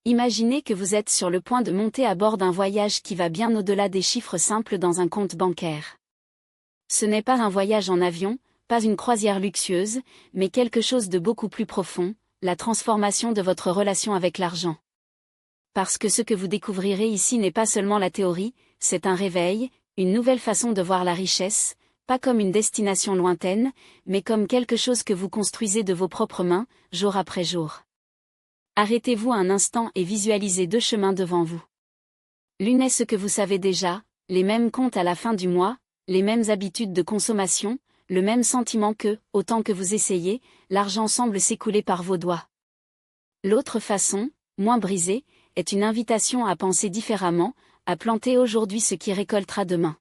Imaginez que vous êtes sur le point de monter à bord d'un voyage qui va bien au-delà des chiffres simples dans un compte bancaire. Ce n'est pas un voyage en avion, pas une croisière luxueuse, mais quelque chose de beaucoup plus profond, la transformation de votre relation avec l'argent. Parce que ce que vous découvrirez ici n'est pas seulement la théorie, c'est un réveil, une nouvelle façon de voir la richesse, pas comme une destination lointaine, mais comme quelque chose que vous construisez de vos propres mains, jour après jour. Arrêtez-vous un instant et visualisez deux chemins devant vous. L'une est ce que vous savez déjà, les mêmes comptes à la fin du mois, les mêmes habitudes de consommation, le même sentiment que, autant que vous essayez, l'argent semble s'écouler par vos doigts. L'autre façon, moins brisée, est une invitation à penser différemment, à planter aujourd'hui ce qui récoltera demain.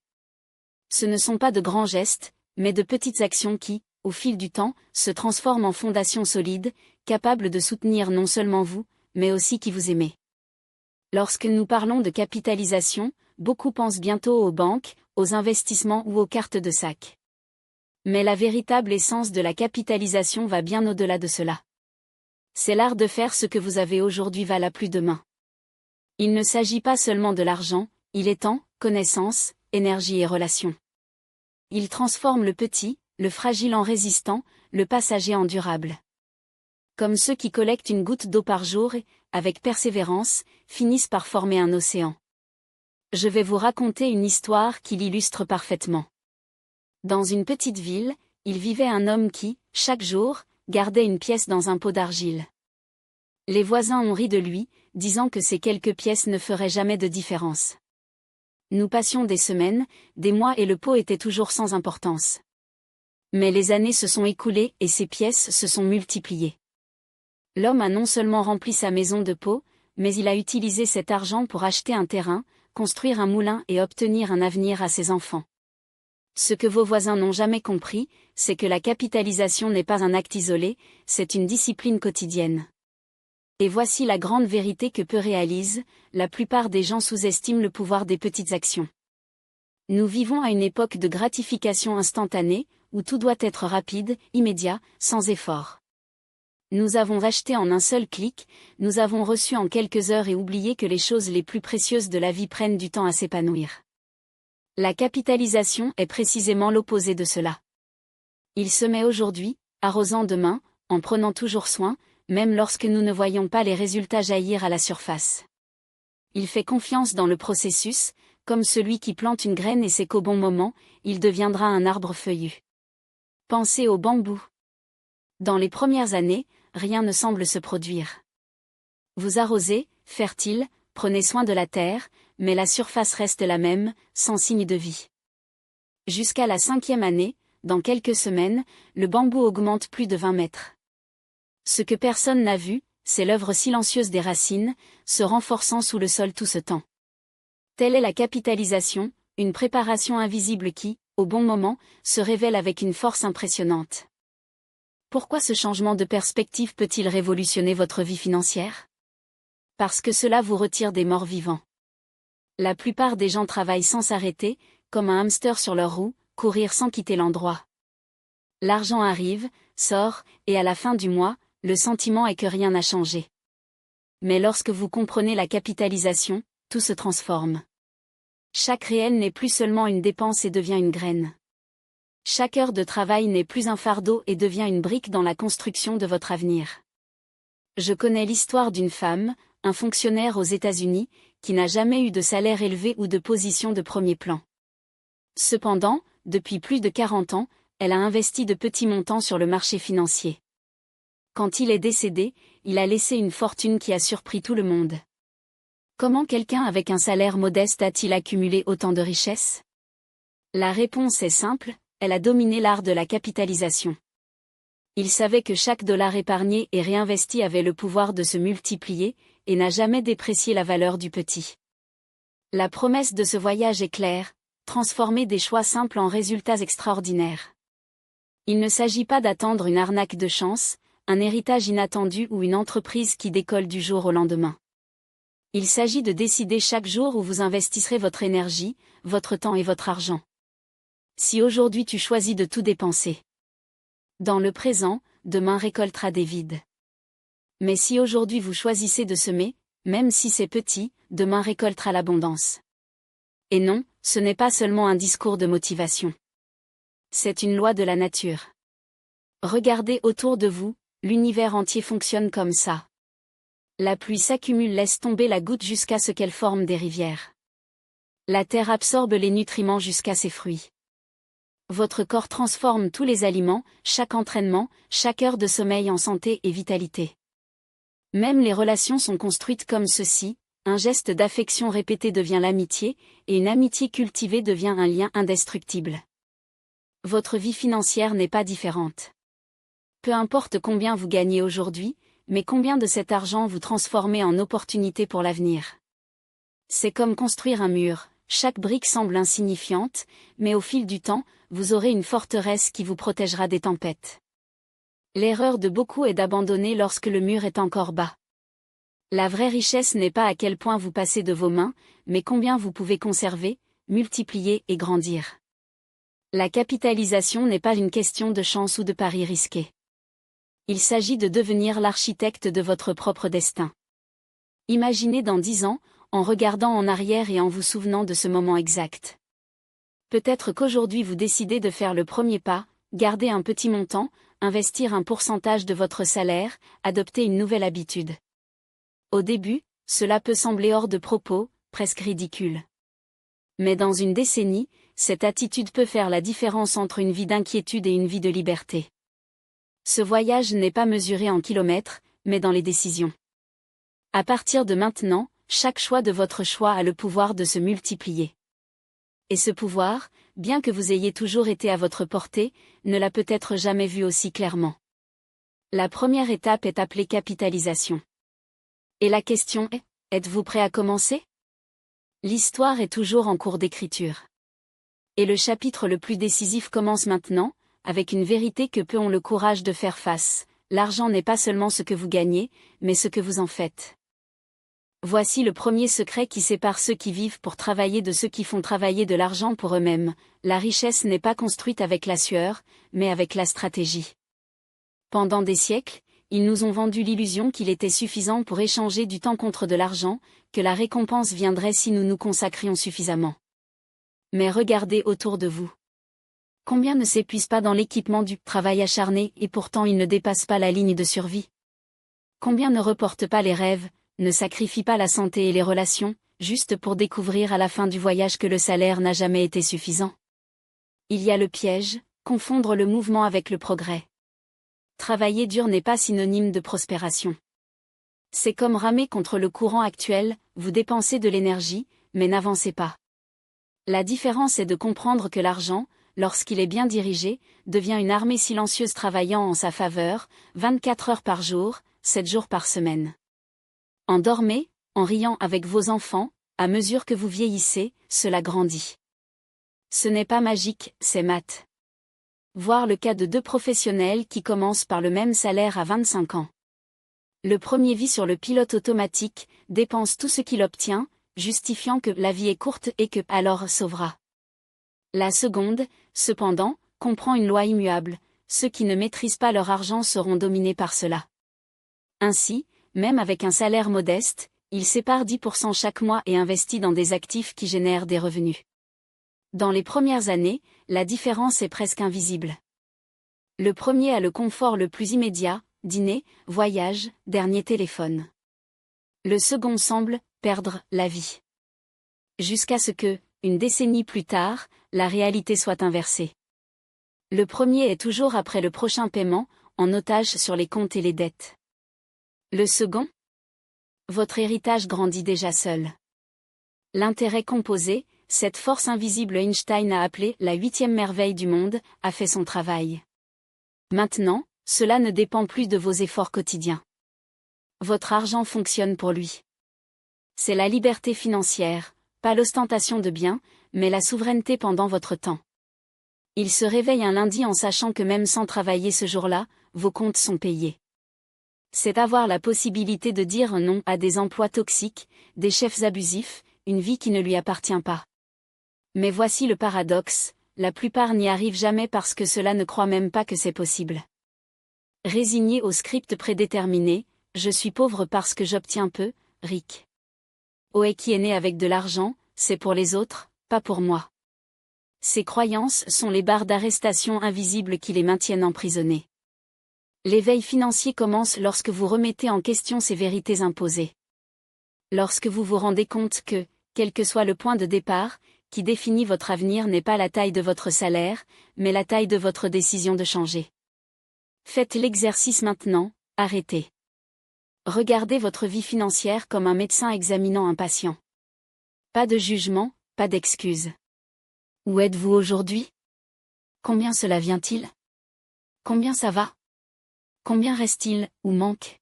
Ce ne sont pas de grands gestes, mais de petites actions qui, au fil du temps, se transforment en fondations solides, capables de soutenir non seulement vous, mais aussi qui vous aimez. Lorsque nous parlons de capitalisation, beaucoup pensent bientôt aux banques, aux investissements ou aux cartes de sac. Mais la véritable essence de la capitalisation va bien au-delà de cela. C'est l'art de faire ce que vous avez aujourd'hui valable plus demain. Il ne s'agit pas seulement de l'argent, il est temps, connaissance, énergie et relations. Il transforme le petit, le fragile en résistant, le passager en durable. Comme ceux qui collectent une goutte d'eau par jour et, avec persévérance, finissent par former un océan. Je vais vous raconter une histoire qui l'illustre parfaitement. Dans une petite ville, il vivait un homme qui, chaque jour, gardait une pièce dans un pot d'argile. Les voisins ont ri de lui, disant que ces quelques pièces ne feraient jamais de différence. Nous passions des semaines, des mois et le pot était toujours sans importance. Mais les années se sont écoulées et ces pièces se sont multipliées. L'homme a non seulement rempli sa maison de pots, mais il a utilisé cet argent pour acheter un terrain, construire un moulin et obtenir un avenir à ses enfants. Ce que vos voisins n'ont jamais compris, c'est que la capitalisation n'est pas un acte isolé, c'est une discipline quotidienne. Et voici la grande vérité que peu réalisent, la plupart des gens sous-estiment le pouvoir des petites actions. Nous vivons à une époque de gratification instantanée, où tout doit être rapide, immédiat, sans effort. Nous avons acheté en un seul clic, nous avons reçu en quelques heures et oublié que les choses les plus précieuses de la vie prennent du temps à s'épanouir. La capitalisation est précisément l'opposé de cela. Il se met aujourd'hui, arrosant demain, en prenant toujours soin, même lorsque nous ne voyons pas les résultats jaillir à la surface. Il fait confiance dans le processus, comme celui qui plante une graine et sait qu'au bon moment, il deviendra un arbre feuillu. Pensez au bambou. Dans les premières années, rien ne semble se produire. Vous arrosez, fertile, prenez soin de la terre, mais la surface reste la même, sans signe de vie. Jusqu'à la 5e année, dans quelques semaines, le bambou augmente plus de 20 mètres. Ce que personne n'a vu, c'est l'œuvre silencieuse des racines, se renforçant sous le sol tout ce temps. Telle est la capitalisation, une préparation invisible qui, au bon moment, se révèle avec une force impressionnante. Pourquoi ce changement de perspective peut-il révolutionner votre vie financière? Parce que cela vous retire des morts vivants. La plupart des gens travaillent sans s'arrêter, comme un hamster sur leur roue, courir sans quitter l'endroit. L'argent arrive, sort, et à la fin du mois, le sentiment est que rien n'a changé. Mais lorsque vous comprenez la capitalisation, tout se transforme. Chaque réel n'est plus seulement une dépense et devient une graine. Chaque heure de travail n'est plus un fardeau et devient une brique dans la construction de votre avenir. Je connais l'histoire d'une femme, un fonctionnaire aux États-Unis, qui n'a jamais eu de salaire élevé ou de position de premier plan. Cependant, depuis plus de 40 ans, elle a investi de petits montants sur le marché financier. Quand il est décédé, il a laissé une fortune qui a surpris tout le monde. Comment quelqu'un avec un salaire modeste a-t-il accumulé autant de richesses? La réponse est simple, elle a dominé l'art de la capitalisation. Il savait que chaque dollar épargné et réinvesti avait le pouvoir de se multiplier, et n'a jamais déprécié la valeur du petit. La promesse de ce voyage est claire, transformer des choix simples en résultats extraordinaires. Il ne s'agit pas d'attendre une arnaque de chance, un héritage inattendu ou une entreprise qui décolle du jour au lendemain. Il s'agit de décider chaque jour où vous investirez votre énergie, votre temps et votre argent. Si aujourd'hui tu choisis de tout dépenser, dans le présent, demain récoltera des vides. Mais si aujourd'hui vous choisissez de semer, même si c'est petit, demain récoltera l'abondance. Et non, ce n'est pas seulement un discours de motivation. C'est une loi de la nature. Regardez autour de vous, l'univers entier fonctionne comme ça. La pluie s'accumule, laisse tomber la goutte jusqu'à ce qu'elle forme des rivières. La terre absorbe les nutriments jusqu'à ses fruits. Votre corps transforme tous les aliments, chaque entraînement, chaque heure de sommeil en santé et vitalité. Même les relations sont construites comme ceci, un geste d'affection répété devient l'amitié, et une amitié cultivée devient un lien indestructible. Votre vie financière n'est pas différente. Peu importe combien vous gagnez aujourd'hui, mais combien de cet argent vous transformez en opportunité pour l'avenir. C'est comme construire un mur, chaque brique semble insignifiante, mais au fil du temps, vous aurez une forteresse qui vous protégera des tempêtes. L'erreur de beaucoup est d'abandonner lorsque le mur est encore bas. La vraie richesse n'est pas à quel point vous passez de vos mains, mais combien vous pouvez conserver, multiplier et grandir. La capitalisation n'est pas une question de chance ou de pari risqué. Il s'agit de devenir l'architecte de votre propre destin. Imaginez dans 10 ans, en regardant en arrière et en vous souvenant de ce moment exact. Peut-être qu'aujourd'hui vous décidez de faire le premier pas, garder un petit montant, investir un pourcentage de votre salaire, adopter une nouvelle habitude. Au début, cela peut sembler hors de propos, presque ridicule. Mais dans une décennie, cette attitude peut faire la différence entre une vie d'inquiétude et une vie de liberté. Ce voyage n'est pas mesuré en kilomètres, mais dans les décisions. À partir de maintenant, chaque choix de votre choix a le pouvoir de se multiplier. Et ce pouvoir, bien que vous ayez toujours été à votre portée, ne l'a peut-être jamais vu aussi clairement. La première étape est appelée capitalisation. Et la question est, êtes-vous prêt à commencer? L'histoire est toujours en cours d'écriture. Et le chapitre le plus décisif commence maintenant, avec une vérité que peu ont le courage de faire face. L'argent n'est pas seulement ce que vous gagnez, mais ce que vous en faites. Voici le premier secret qui sépare ceux qui vivent pour travailler de ceux qui font travailler de l'argent pour eux-mêmes. La richesse n'est pas construite avec la sueur, mais avec la stratégie. Pendant des siècles, ils nous ont vendu l'illusion qu'il était suffisant pour échanger du temps contre de l'argent, que la récompense viendrait si nous nous consacrions suffisamment. Mais regardez autour de vous. Combien ne s'épuisent pas dans l'équipement du travail acharné et pourtant ils ne dépassent pas la ligne de survie? Combien ne reportent pas les rêves, ne sacrifient pas la santé et les relations, juste pour découvrir à la fin du voyage que le salaire n'a jamais été suffisant? Il y a le piège, confondre le mouvement avec le progrès. Travailler dur n'est pas synonyme de prospération. C'est comme ramer contre le courant actuel, vous dépensez de l'énergie, mais n'avancez pas. La différence est de comprendre que l'argent, lorsqu'il est bien dirigé, devient une armée silencieuse travaillant en sa faveur, 24 heures par jour, 7 jours par semaine. Endormez, en riant avec vos enfants, à mesure que vous vieillissez, cela grandit. Ce n'est pas magique, c'est maths. Voir le cas de 2 professionnels qui commencent par le même salaire à 25 ans. Le premier vit sur le pilote automatique, dépense tout ce qu'il obtient, justifiant que la vie est courte et que alors sauvera. La seconde, cependant, comprend une loi immuable, ceux qui ne maîtrisent pas leur argent seront dominés par cela. Ainsi, même avec un salaire modeste, il sépare 10% chaque mois et investit dans des actifs qui génèrent des revenus. Dans les premières années, la différence est presque invisible. Le premier a le confort le plus immédiat, dîner, voyage, dernier téléphone. Le second semble perdre la vie. Jusqu'à ce que, une décennie plus tard, la réalité soit inversée. Le premier est toujours après le prochain paiement, en otage sur les comptes et les dettes. Le second? Votre héritage grandit déjà seul. L'intérêt composé, cette force invisible Einstein a appelée la 8e merveille du monde, a fait son travail. Maintenant, cela ne dépend plus de vos efforts quotidiens. Votre argent fonctionne pour lui. C'est la liberté financière, pas l'ostentation de biens, mais la souveraineté pendant votre temps. Il se réveille un lundi en sachant que même sans travailler ce jour-là, vos comptes sont payés. C'est avoir la possibilité de dire non à des emplois toxiques, des chefs abusifs, une vie qui ne lui appartient pas. Mais voici le paradoxe, la plupart n'y arrivent jamais parce que cela ne croit même pas que c'est possible. Résignés au script prédéterminé, je suis pauvre parce que j'obtiens peu, Rick. Oe qui est né avec de l'argent, c'est pour les autres, pas pour moi. Ces croyances sont les barres d'arrestation invisibles qui les maintiennent emprisonnés. L'éveil financier commence lorsque vous remettez en question ces vérités imposées. Lorsque vous vous rendez compte que, quel que soit le point de départ, qui définit votre avenir n'est pas la taille de votre salaire, mais la taille de votre décision de changer. Faites l'exercice maintenant, arrêtez. Regardez votre vie financière comme un médecin examinant un patient. Pas de jugement, pas d'excuses. Où êtes-vous aujourd'hui? Combien cela vient-il? Combien ça va? Combien reste-t-il, ou manque?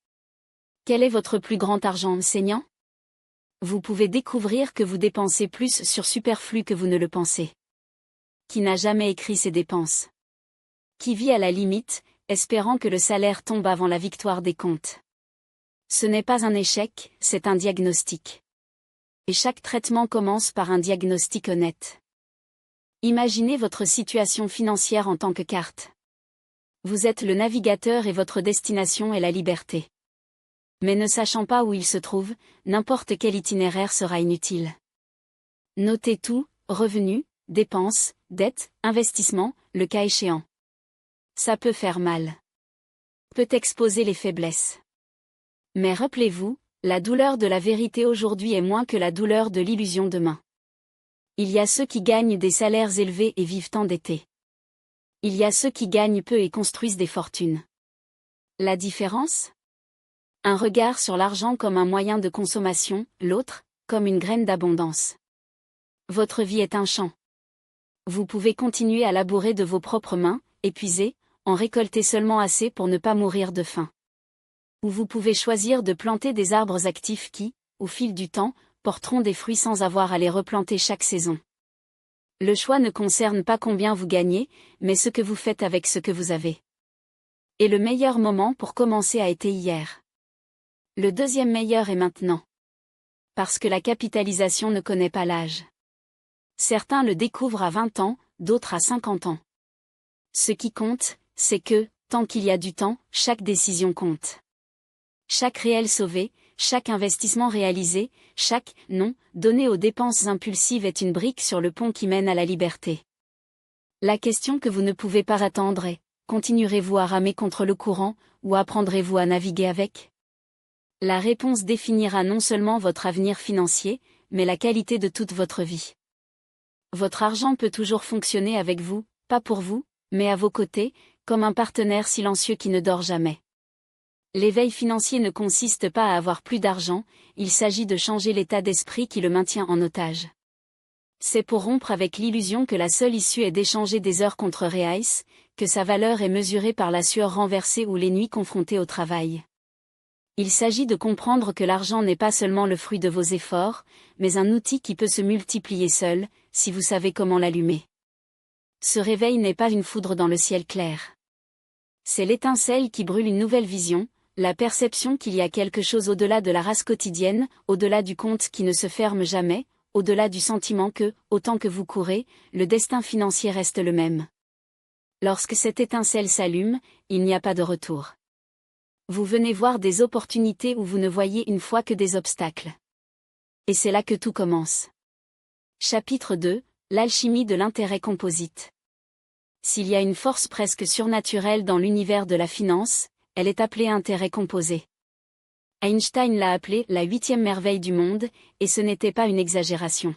Quel est votre plus grand argent enseignant? Vous pouvez découvrir que vous dépensez plus sur superflu que vous ne le pensez. Qui n'a jamais écrit ses dépenses? Qui vit à la limite, espérant que le salaire tombe avant la victoire des comptes? Ce n'est pas un échec, c'est un diagnostic. Et chaque traitement commence par un diagnostic honnête. Imaginez votre situation financière en tant que carte. Vous êtes le navigateur et votre destination est la liberté. Mais ne sachant pas où il se trouve, n'importe quel itinéraire sera inutile. Notez tout, revenus, dépenses, dettes, investissements, le cas échéant. Ça peut faire mal. Peut exposer les faiblesses. Mais rappelez-vous, la douleur de la vérité aujourd'hui est moins que la douleur de l'illusion demain. Il y a ceux qui gagnent des salaires élevés et vivent endettés. Il y a ceux qui gagnent peu et construisent des fortunes. La différence? Un regard sur l'argent comme un moyen de consommation, l'autre, comme une graine d'abondance. Votre vie est un champ. Vous pouvez continuer à labourer de vos propres mains, épuisé, en récolter seulement assez pour ne pas mourir de faim. Ou vous pouvez choisir de planter des arbres actifs qui, au fil du temps, porteront des fruits sans avoir à les replanter chaque saison. Le choix ne concerne pas combien vous gagnez, mais ce que vous faites avec ce que vous avez. Et le meilleur moment pour commencer a été hier. Le deuxième meilleur est maintenant. Parce que la capitalisation ne connaît pas l'âge. Certains le découvrent à 20 ans, d'autres à 50 ans. Ce qui compte, c'est que, tant qu'il y a du temps, chaque décision compte. Chaque réel sauvé, chaque investissement réalisé, chaque « non » donné aux dépenses impulsives est une brique sur le pont qui mène à la liberté. La question que vous ne pouvez pas attendre est, continuerez-vous à ramer contre le courant, ou apprendrez-vous à naviguer avec? La réponse définira non seulement votre avenir financier, mais la qualité de toute votre vie. Votre argent peut toujours fonctionner avec vous, pas pour vous, mais à vos côtés, comme un partenaire silencieux qui ne dort jamais. L'éveil financier ne consiste pas à avoir plus d'argent, il s'agit de changer l'état d'esprit qui le maintient en otage. C'est pour rompre avec l'illusion que la seule issue est d'échanger des heures contre reais, que sa valeur est mesurée par la sueur renversée ou les nuits confrontées au travail. Il s'agit de comprendre que l'argent n'est pas seulement le fruit de vos efforts, mais un outil qui peut se multiplier seul, si vous savez comment l'allumer. Ce réveil n'est pas une foudre dans le ciel clair. C'est l'étincelle qui brûle une nouvelle vision, la perception qu'il y a quelque chose au-delà de la race quotidienne, au-delà du compte qui ne se ferme jamais, au-delà du sentiment que, autant que vous courez, le destin financier reste le même. Lorsque cette étincelle s'allume, il n'y a pas de retour. Vous venez voir des opportunités où vous ne voyez une fois que des obstacles. Et c'est là que tout commence. Chapitre 2, l'alchimie de l'intérêt composite. S'il y a une force presque surnaturelle dans l'univers de la finance, elle est appelée intérêt composé. Einstein l'a appelée la 8e merveille du monde, et ce n'était pas une exagération.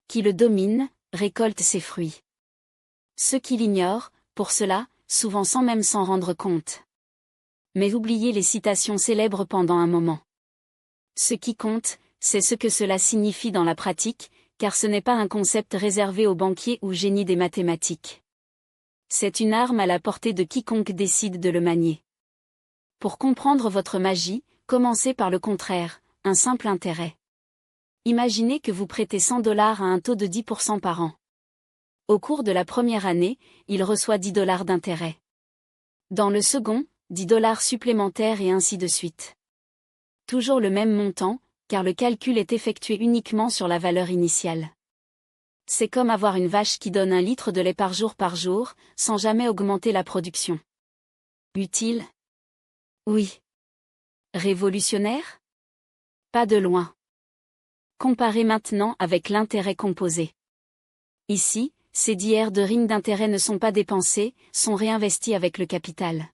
Qui le domine, récolte ses fruits. Ceux qui l'ignorent, pour cela, souvent sans même s'en rendre compte. Mais oubliez les citations célèbres pendant un moment. Ce qui compte, c'est ce que cela signifie dans la pratique, car ce n'est pas un concept réservé aux banquiers ou génies des mathématiques. C'est une arme à la portée de quiconque décide de le manier. Pour comprendre votre magie, commencez par le contraire, un simple intérêt. Imaginez que vous prêtez $100 à un taux de 10% par an. Au cours de la première année, il reçoit $10 d'intérêt. Dans le second, $10 supplémentaires et ainsi de suite. Toujours le même montant, car le calcul est effectué uniquement sur la valeur initiale. C'est comme avoir une vache qui donne 1 litre de lait par jour, sans jamais augmenter la production. Utile? Oui. Révolutionnaire? Pas de loin. Comparez maintenant avec l'intérêt composé. Ici, ces 10 de RIN d'intérêt ne sont pas dépensés, sont réinvestis avec le capital.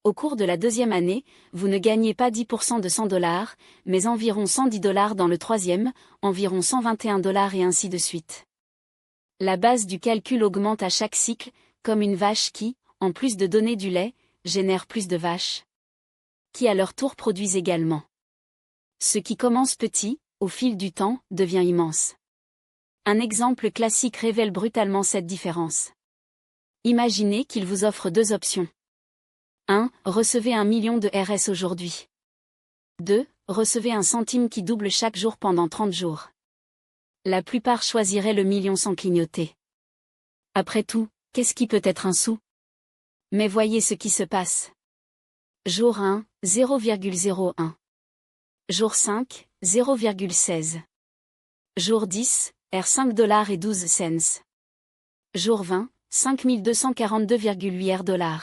Au cours de la deuxième année, vous ne gagnez pas 10% de $100, mais environ $110 dans le troisième, environ $121 et ainsi de suite. La base du calcul augmente à chaque cycle, comme une vache qui, en plus de donner du lait, génère plus de vaches, qui à leur tour produisent également. Ce qui commence petit, au fil du temps, devient immense. Un exemple classique révèle brutalement cette différence. Imaginez qu'il vous offre 2 options. 1. Recevez 1 million de RS aujourd'hui. 2. Recevez un centime qui double chaque jour pendant 30 jours. La plupart choisiraient le million sans clignoter. Après tout, qu'est-ce qui peut être un sou? Mais voyez ce qui se passe. Jour 1, 0,01. Jour 5, 0,16. Jour 10, $5 et 12 cents. Jour 20, 5242,8 $.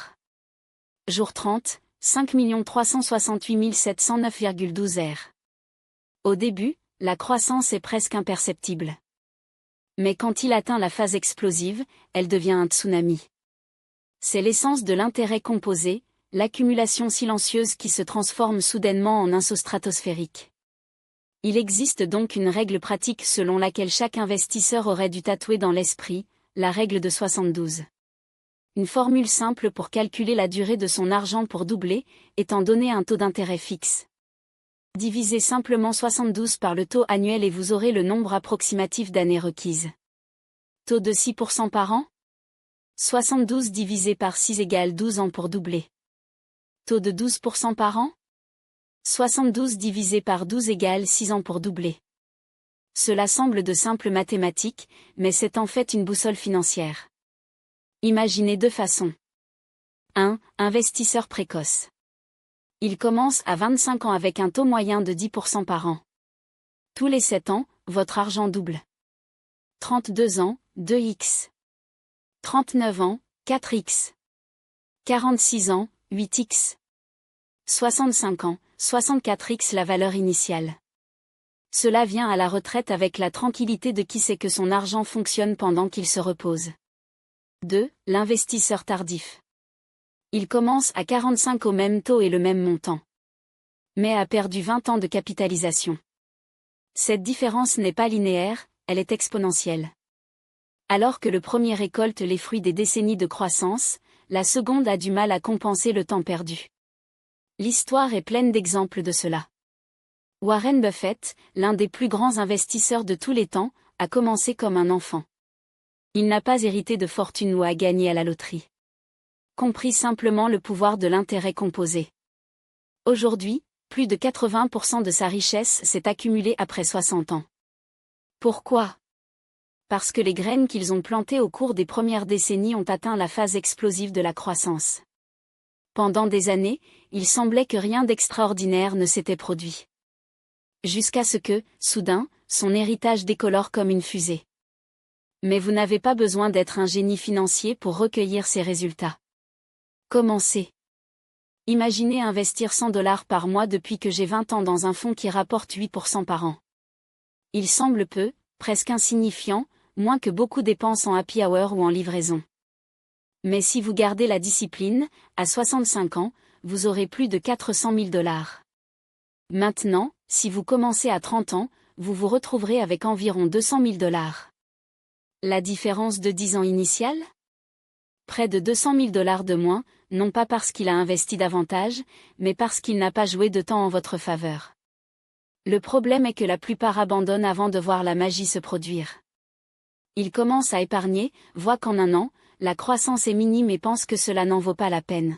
Jour 30, 5 368 709,12 $. Au début, la croissance est presque imperceptible. Mais quand il atteint la phase explosive, elle devient un tsunami. C'est l'essence de l'intérêt composé, l'accumulation silencieuse qui se transforme soudainement en un saut stratosphérique. Il existe donc une règle pratique selon laquelle chaque investisseur aurait dû tatouer dans l'esprit, la règle de 72. Une formule simple pour calculer la durée de son argent pour doubler, étant donné un taux d'intérêt fixe. Divisez simplement 72 par le taux annuel et vous aurez le nombre approximatif d'années requises. Taux de 6% par an? 72 divisé par 6 égale 12 ans pour doubler. Taux de 12% par an? 72 divisé par 12 égale 6 ans pour doubler. Cela semble de simples mathématiques, mais c'est en fait une boussole financière. Imaginez 2 façons. 1. Investisseur précoce. Il commence à 25 ans avec un taux moyen de 10% par an. Tous les 7 ans, votre argent double. 32 ans, 2x. 39 ans, 4x. 46 ans, 8x. 65 ans, 64x la valeur initiale. Cela vient à la retraite avec la tranquillité de qui sait que son argent fonctionne pendant qu'il se repose. 2. L'investisseur tardif. Il commence à 45 au même taux et le même montant. Mais a perdu 20 ans de capitalisation. Cette différence n'est pas linéaire, elle est exponentielle. Alors que le premier récolte les fruits des décennies de croissance, la seconde a du mal à compenser le temps perdu. L'histoire est pleine d'exemples de cela. Warren Buffett, l'un des plus grands investisseurs de tous les temps, a commencé comme un enfant. Il n'a pas hérité de fortune ou a gagné à la loterie. Compris simplement le pouvoir de l'intérêt composé. Aujourd'hui, plus de 80% de sa richesse s'est accumulée après 60 ans. Pourquoi? Parce que les graines qu'ils ont plantées au cours des premières décennies ont atteint la phase explosive de la croissance. Pendant des années, il semblait que rien d'extraordinaire ne s'était produit. Jusqu'à ce que, soudain, son héritage décolore comme une fusée. Mais vous n'avez pas besoin d'être un génie financier pour recueillir ces résultats. Commencez. Imaginez investir $100 par mois depuis que j'ai 20 ans dans un fonds qui rapporte 8% par an. Il semble peu, presque insignifiant, moins que beaucoup dépensent en happy hour ou en livraison. Mais si vous gardez la discipline, à 65 ans, vous aurez plus de $400 000. Maintenant, si vous commencez à 30 ans, vous vous retrouverez avec environ $200 000. La différence de 10 ans initial? Près de $200 000 de moins, non pas parce qu'il a investi davantage, mais parce qu'il n'a pas joué de temps en votre faveur. Le problème est que la plupart abandonnent avant de voir la magie se produire. Ils commencent à épargner, voient qu'en un an, la croissance est minime et pensent que cela n'en vaut pas la peine.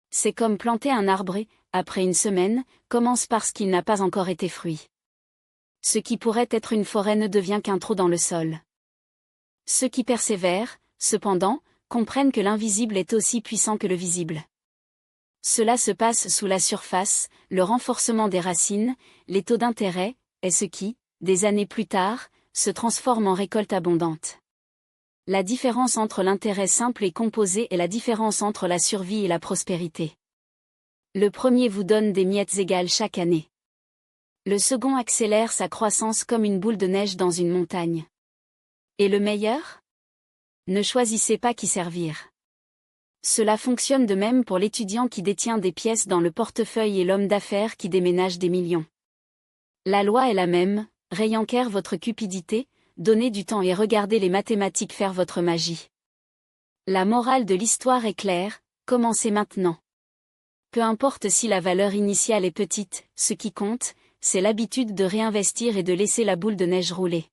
C'est comme planter un arbre et, après une semaine, commence parce qu'il n'a pas encore été fruit. Ce qui pourrait être une forêt ne devient qu'un trou dans le sol. Ceux qui persévèrent, cependant, comprennent que l'invisible est aussi puissant que le visible. Cela se passe sous la surface, le renforcement des racines, les taux d'intérêt, est ce qui, des années plus tard, se transforme en récolte abondante. La différence entre l'intérêt simple et composé est la différence entre la survie et la prospérité. Le premier vous donne des miettes égales chaque année. Le second accélère sa croissance comme une boule de neige dans une montagne. Et le meilleur? Ne choisissez pas qui servir. Cela fonctionne de même pour l'étudiant qui détient des pièces dans le portefeuille et l'homme d'affaires qui déménage des millions. La loi est la même, réenquère votre cupidité, donnez du temps et regardez les mathématiques faire votre magie. La morale de l'histoire est claire, commencez maintenant. Peu importe si la valeur initiale est petite, ce qui compte, c'est l'habitude de réinvestir et de laisser la boule de neige rouler.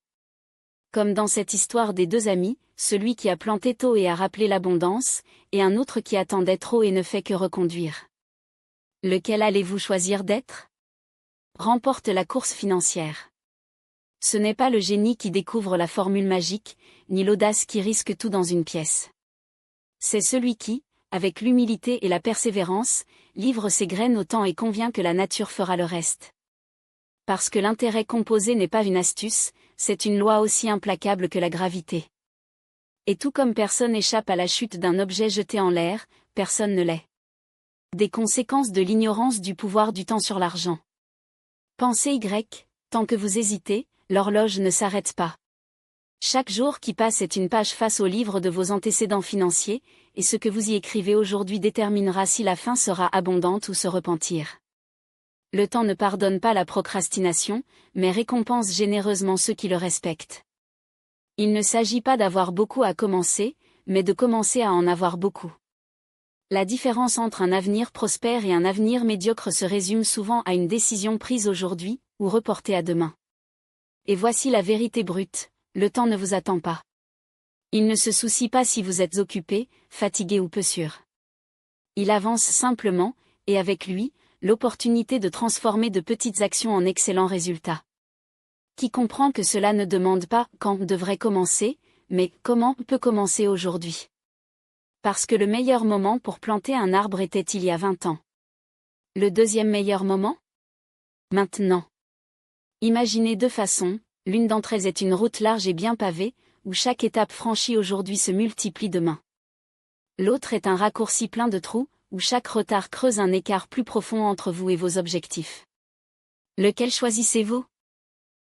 Comme dans cette histoire des deux amis, celui qui a planté tôt et a rappelé l'abondance, et un autre qui attendait trop et ne fait que reconduire. Lequel allez-vous choisir d'être? Remporte la course financière. Ce n'est pas le génie qui découvre la formule magique, ni l'audace qui risque tout dans une pièce. C'est celui qui, avec l'humilité et la persévérance, livre ses graines au temps et convient que la nature fera le reste. Parce que l'intérêt composé n'est pas une astuce, c'est une loi aussi implacable que la gravité. Et tout comme personne échappe à la chute d'un objet jeté en l'air, personne ne l'est. Des conséquences de l'ignorance du pouvoir du temps sur l'argent. Pensez Y, tant que vous hésitez, l'horloge ne s'arrête pas. Chaque jour qui passe est une page face au livre de vos antécédents financiers, et ce que vous y écrivez aujourd'hui déterminera si la fin sera abondante ou se repentir. Le temps ne pardonne pas la procrastination, mais récompense généreusement ceux qui le respectent. Il ne s'agit pas d'avoir beaucoup à commencer, mais de commencer à en avoir beaucoup. La différence entre un avenir prospère et un avenir médiocre se résume souvent à une décision prise aujourd'hui, ou reportée à demain. Et voici la vérité brute, le temps ne vous attend pas. Il ne se soucie pas si vous êtes occupé, fatigué ou peu sûr. Il avance simplement, et avec lui, l'opportunité de transformer de petites actions en excellents résultats. Qui comprend que cela ne demande pas quand devrait commencer, mais comment peut commencer aujourd'hui. Parce que le meilleur moment pour planter un arbre était il y a 20 ans. Le deuxième meilleur moment? Maintenant. Imaginez deux façons, l'une d'entre elles est une route large et bien pavée, où chaque étape franchie aujourd'hui se multiplie demain. L'autre est un raccourci plein de trous, où chaque retard creuse un écart plus profond entre vous et vos objectifs. Lequel choisissez-vous?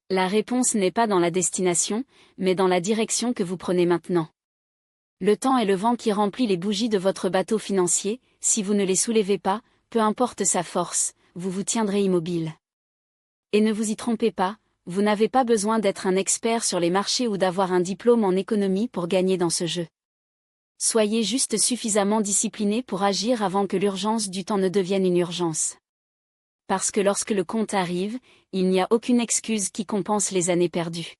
La réponse n'est pas dans la destination, mais dans la direction que vous prenez maintenant. Le temps est le vent qui remplit les bougies de votre bateau financier, si vous ne les soulevez pas, peu importe sa force, vous vous tiendrez immobile. Et ne vous y trompez pas, vous n'avez pas besoin d'être un expert sur les marchés ou d'avoir un diplôme en économie pour gagner dans ce jeu. Soyez juste suffisamment discipliné pour agir avant que l'urgence du temps ne devienne une urgence. Parce que lorsque le compte arrive, il n'y a aucune excuse qui compense les années perdues.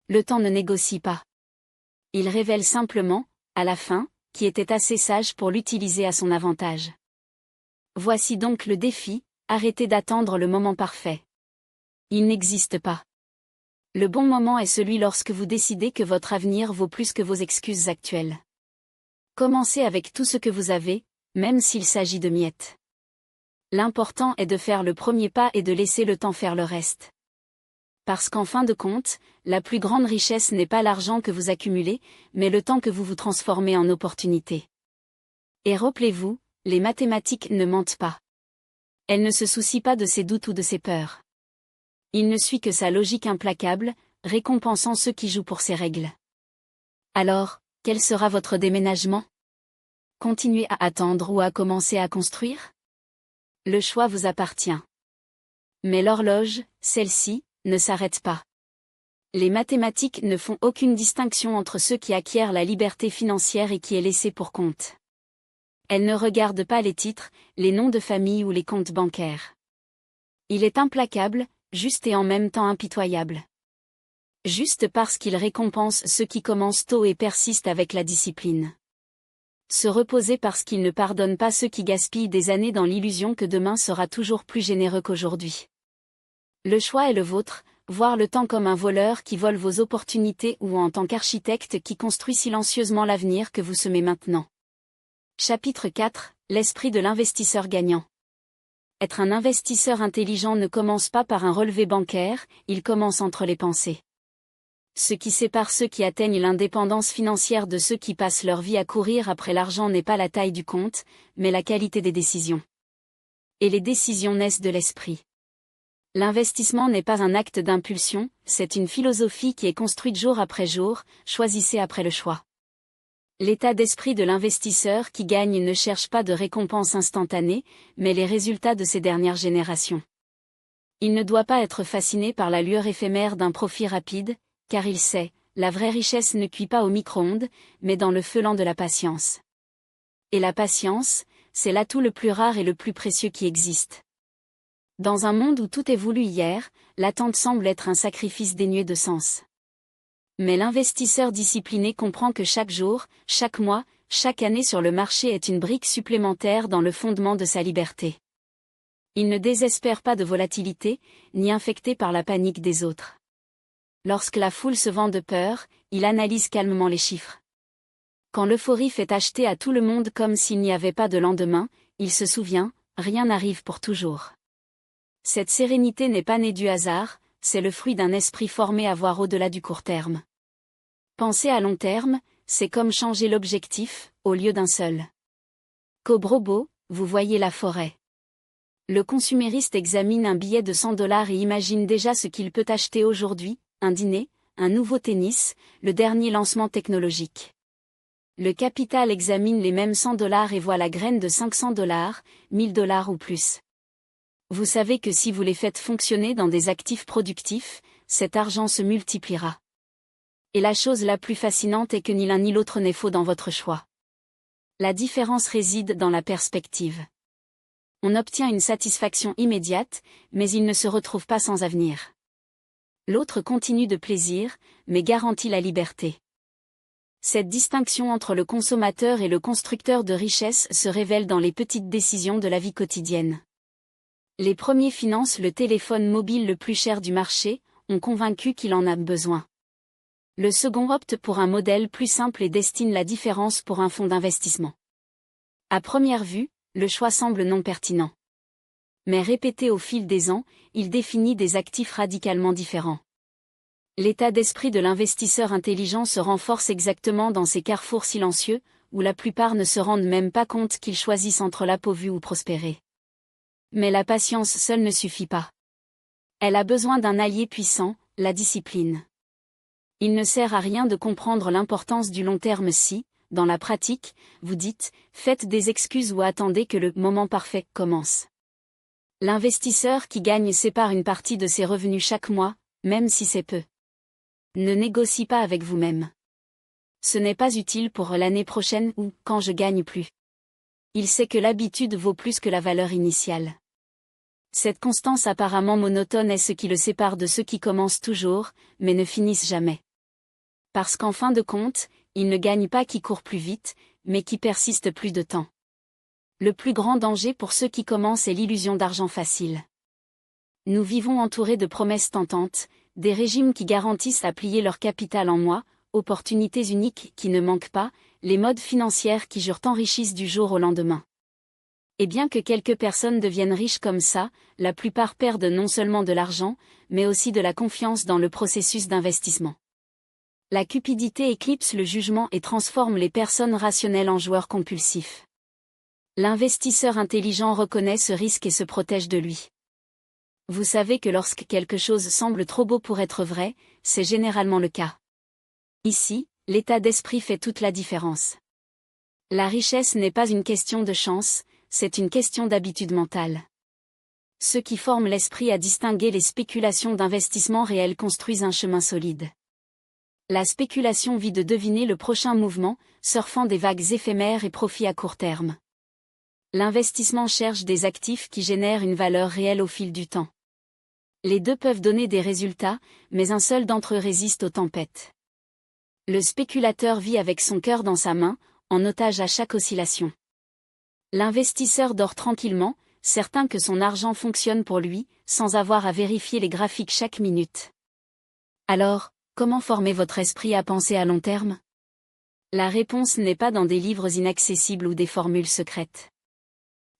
Le temps ne négocie pas. Il révèle simplement, à la fin, qui était assez sage pour l'utiliser à son avantage. Voici donc le défi, arrêtez d'attendre le moment parfait. Il n'existe pas. Le bon moment est celui lorsque vous décidez que votre avenir vaut plus que vos excuses actuelles. Commencez avec tout ce que vous avez, même s'il s'agit de miettes. L'important est de faire le premier pas et de laisser le temps faire le reste. Parce qu'en fin de compte, la plus grande richesse n'est pas l'argent que vous accumulez, mais le temps que vous vous transformez en opportunité. Et rappelez-vous, les mathématiques ne mentent pas. Elles ne se soucient pas de ses doutes ou de ses peurs. Il ne suit que sa logique implacable, récompensant ceux qui jouent pour ses règles. Alors, quel sera votre déménagement? Continuez à attendre ou à commencer à construire? Le choix vous appartient. Mais l'horloge, celle-ci, ne s'arrête pas. Les mathématiques ne font aucune distinction entre ceux qui acquièrent la liberté financière et qui est laissé pour compte. Elles ne regardent pas les titres, les noms de famille ou les comptes bancaires. Il est implacable, juste et en même temps impitoyable. Juste parce qu'il récompense ceux qui commencent tôt et persistent avec la discipline. Se reposer parce qu'il ne pardonne pas ceux qui gaspillent des années dans l'illusion que demain sera toujours plus généreux qu'aujourd'hui. Le choix est le vôtre, voir le temps comme un voleur qui vole vos opportunités ou en tant qu'architecte qui construit silencieusement l'avenir que vous semez maintenant. Chapitre 4, l'esprit de l'investisseur gagnant. Être un investisseur intelligent ne commence pas par un relevé bancaire, il commence entre les pensées. Ce qui sépare ceux qui atteignent l'indépendance financière de ceux qui passent leur vie à courir après l'argent n'est pas la taille du compte, mais la qualité des décisions. Et les décisions naissent de l'esprit. L'investissement n'est pas un acte d'impulsion, c'est une philosophie qui est construite jour après jour, choisissez après le choix. L'état d'esprit de l'investisseur qui gagne ne cherche pas de récompense instantanée, mais les résultats de ces dernières générations. Il ne doit pas être fasciné par la lueur éphémère d'un profit rapide, car il sait, la vraie richesse ne cuit pas au micro-ondes, mais dans le feu lent de la patience. Et la patience, c'est l'atout le plus rare et le plus précieux qui existe. Dans un monde où tout est voulu hier, l'attente semble être un sacrifice dénué de sens. Mais l'investisseur discipliné comprend que chaque jour, chaque mois, chaque année sur le marché est une brique supplémentaire dans le fondement de sa liberté. Il ne désespère pas de volatilité, ni infecté par la panique des autres. Lorsque la foule se vend de peur, il analyse calmement les chiffres. Quand l'euphorie fait acheter à tout le monde comme s'il n'y avait pas de lendemain, il se souvient, rien n'arrive pour toujours. Cette sérénité n'est pas née du hasard, c'est le fruit d'un esprit formé à voir au-delà du court terme. Penser à long terme, c'est comme changer l'objectif, au lieu d'un seul. Cobrobo, vous voyez la forêt. Le consumériste examine un billet de $100 et imagine déjà ce qu'il peut acheter aujourd'hui, un dîner, un nouveau tennis, le dernier lancement technologique. Le capital examine les mêmes $100 et voit la graine de $500, $1000 ou plus. Vous savez que si vous les faites fonctionner dans des actifs productifs, cet argent se multipliera. Et la chose la plus fascinante est que ni l'un ni l'autre n'est faux dans votre choix. La différence réside dans la perspective. On obtient une satisfaction immédiate, mais il ne se retrouve pas sans avenir. L'autre continue de plaisir, mais garantit la liberté. Cette distinction entre le consommateur et le constructeur de richesse se révèle dans les petites décisions de la vie quotidienne. Les premiers financent le téléphone mobile le plus cher du marché, ont convaincu qu'il en a besoin. Le second opte pour un modèle plus simple et destine la différence pour un fonds d'investissement. À première vue, le choix semble non pertinent. Mais répété au fil des ans, il définit des actifs radicalement différents. L'état d'esprit de l'investisseur intelligent se renforce exactement dans ces carrefours silencieux, où la plupart ne se rendent même pas compte qu'ils choisissent entre la peau vue ou prospérer. Mais la patience seule ne suffit pas. Elle a besoin d'un allié puissant, la discipline. Il ne sert à rien de comprendre l'importance du long terme si, dans la pratique, vous dites, faites des excuses ou attendez que le moment parfait commence. L'investisseur qui gagne sépare une partie de ses revenus chaque mois, même si c'est peu. Ne négocie pas avec vous-même. Ce n'est pas utile pour l'année prochaine ou quand je gagne plus. Il sait que l'habitude vaut plus que la valeur initiale. Cette constance apparemment monotone est ce qui le sépare de ceux qui commencent toujours, mais ne finissent jamais. Parce qu'en fin de compte, il ne gagne pas qui court plus vite, mais qui persiste plus de temps. Le plus grand danger pour ceux qui commencent est l'illusion d'argent facile. Nous vivons entourés de promesses tentantes, des régimes qui garantissent à plier leur capital en mois, opportunités uniques qui ne manquent pas, les modes financières qui jurent enrichissent du jour au lendemain. Et bien que quelques personnes deviennent riches comme ça, la plupart perdent non seulement de l'argent, mais aussi de la confiance dans le processus d'investissement. La cupidité éclipse le jugement et transforme les personnes rationnelles en joueurs compulsifs. L'investisseur intelligent reconnaît ce risque et se protège de lui. Vous savez que lorsque quelque chose semble trop beau pour être vrai, c'est généralement le cas. Ici, l'état d'esprit fait toute la différence. La richesse n'est pas une question de chance, c'est une question d'habitude mentale. Ceux qui forment l'esprit à distinguer les spéculations d'investissement réel construisent un chemin solide. La spéculation vit de deviner le prochain mouvement, surfant des vagues éphémères et profits à court terme. L'investissement cherche des actifs qui génèrent une valeur réelle au fil du temps. Les deux peuvent donner des résultats, mais un seul d'entre eux résiste aux tempêtes. Le spéculateur vit avec son cœur dans sa main, en otage à chaque oscillation. L'investisseur dort tranquillement, certain que son argent fonctionne pour lui, sans avoir à vérifier les graphiques chaque minute. Alors, comment former votre esprit à penser à long terme? La réponse n'est pas dans des livres inaccessibles ou des formules secrètes.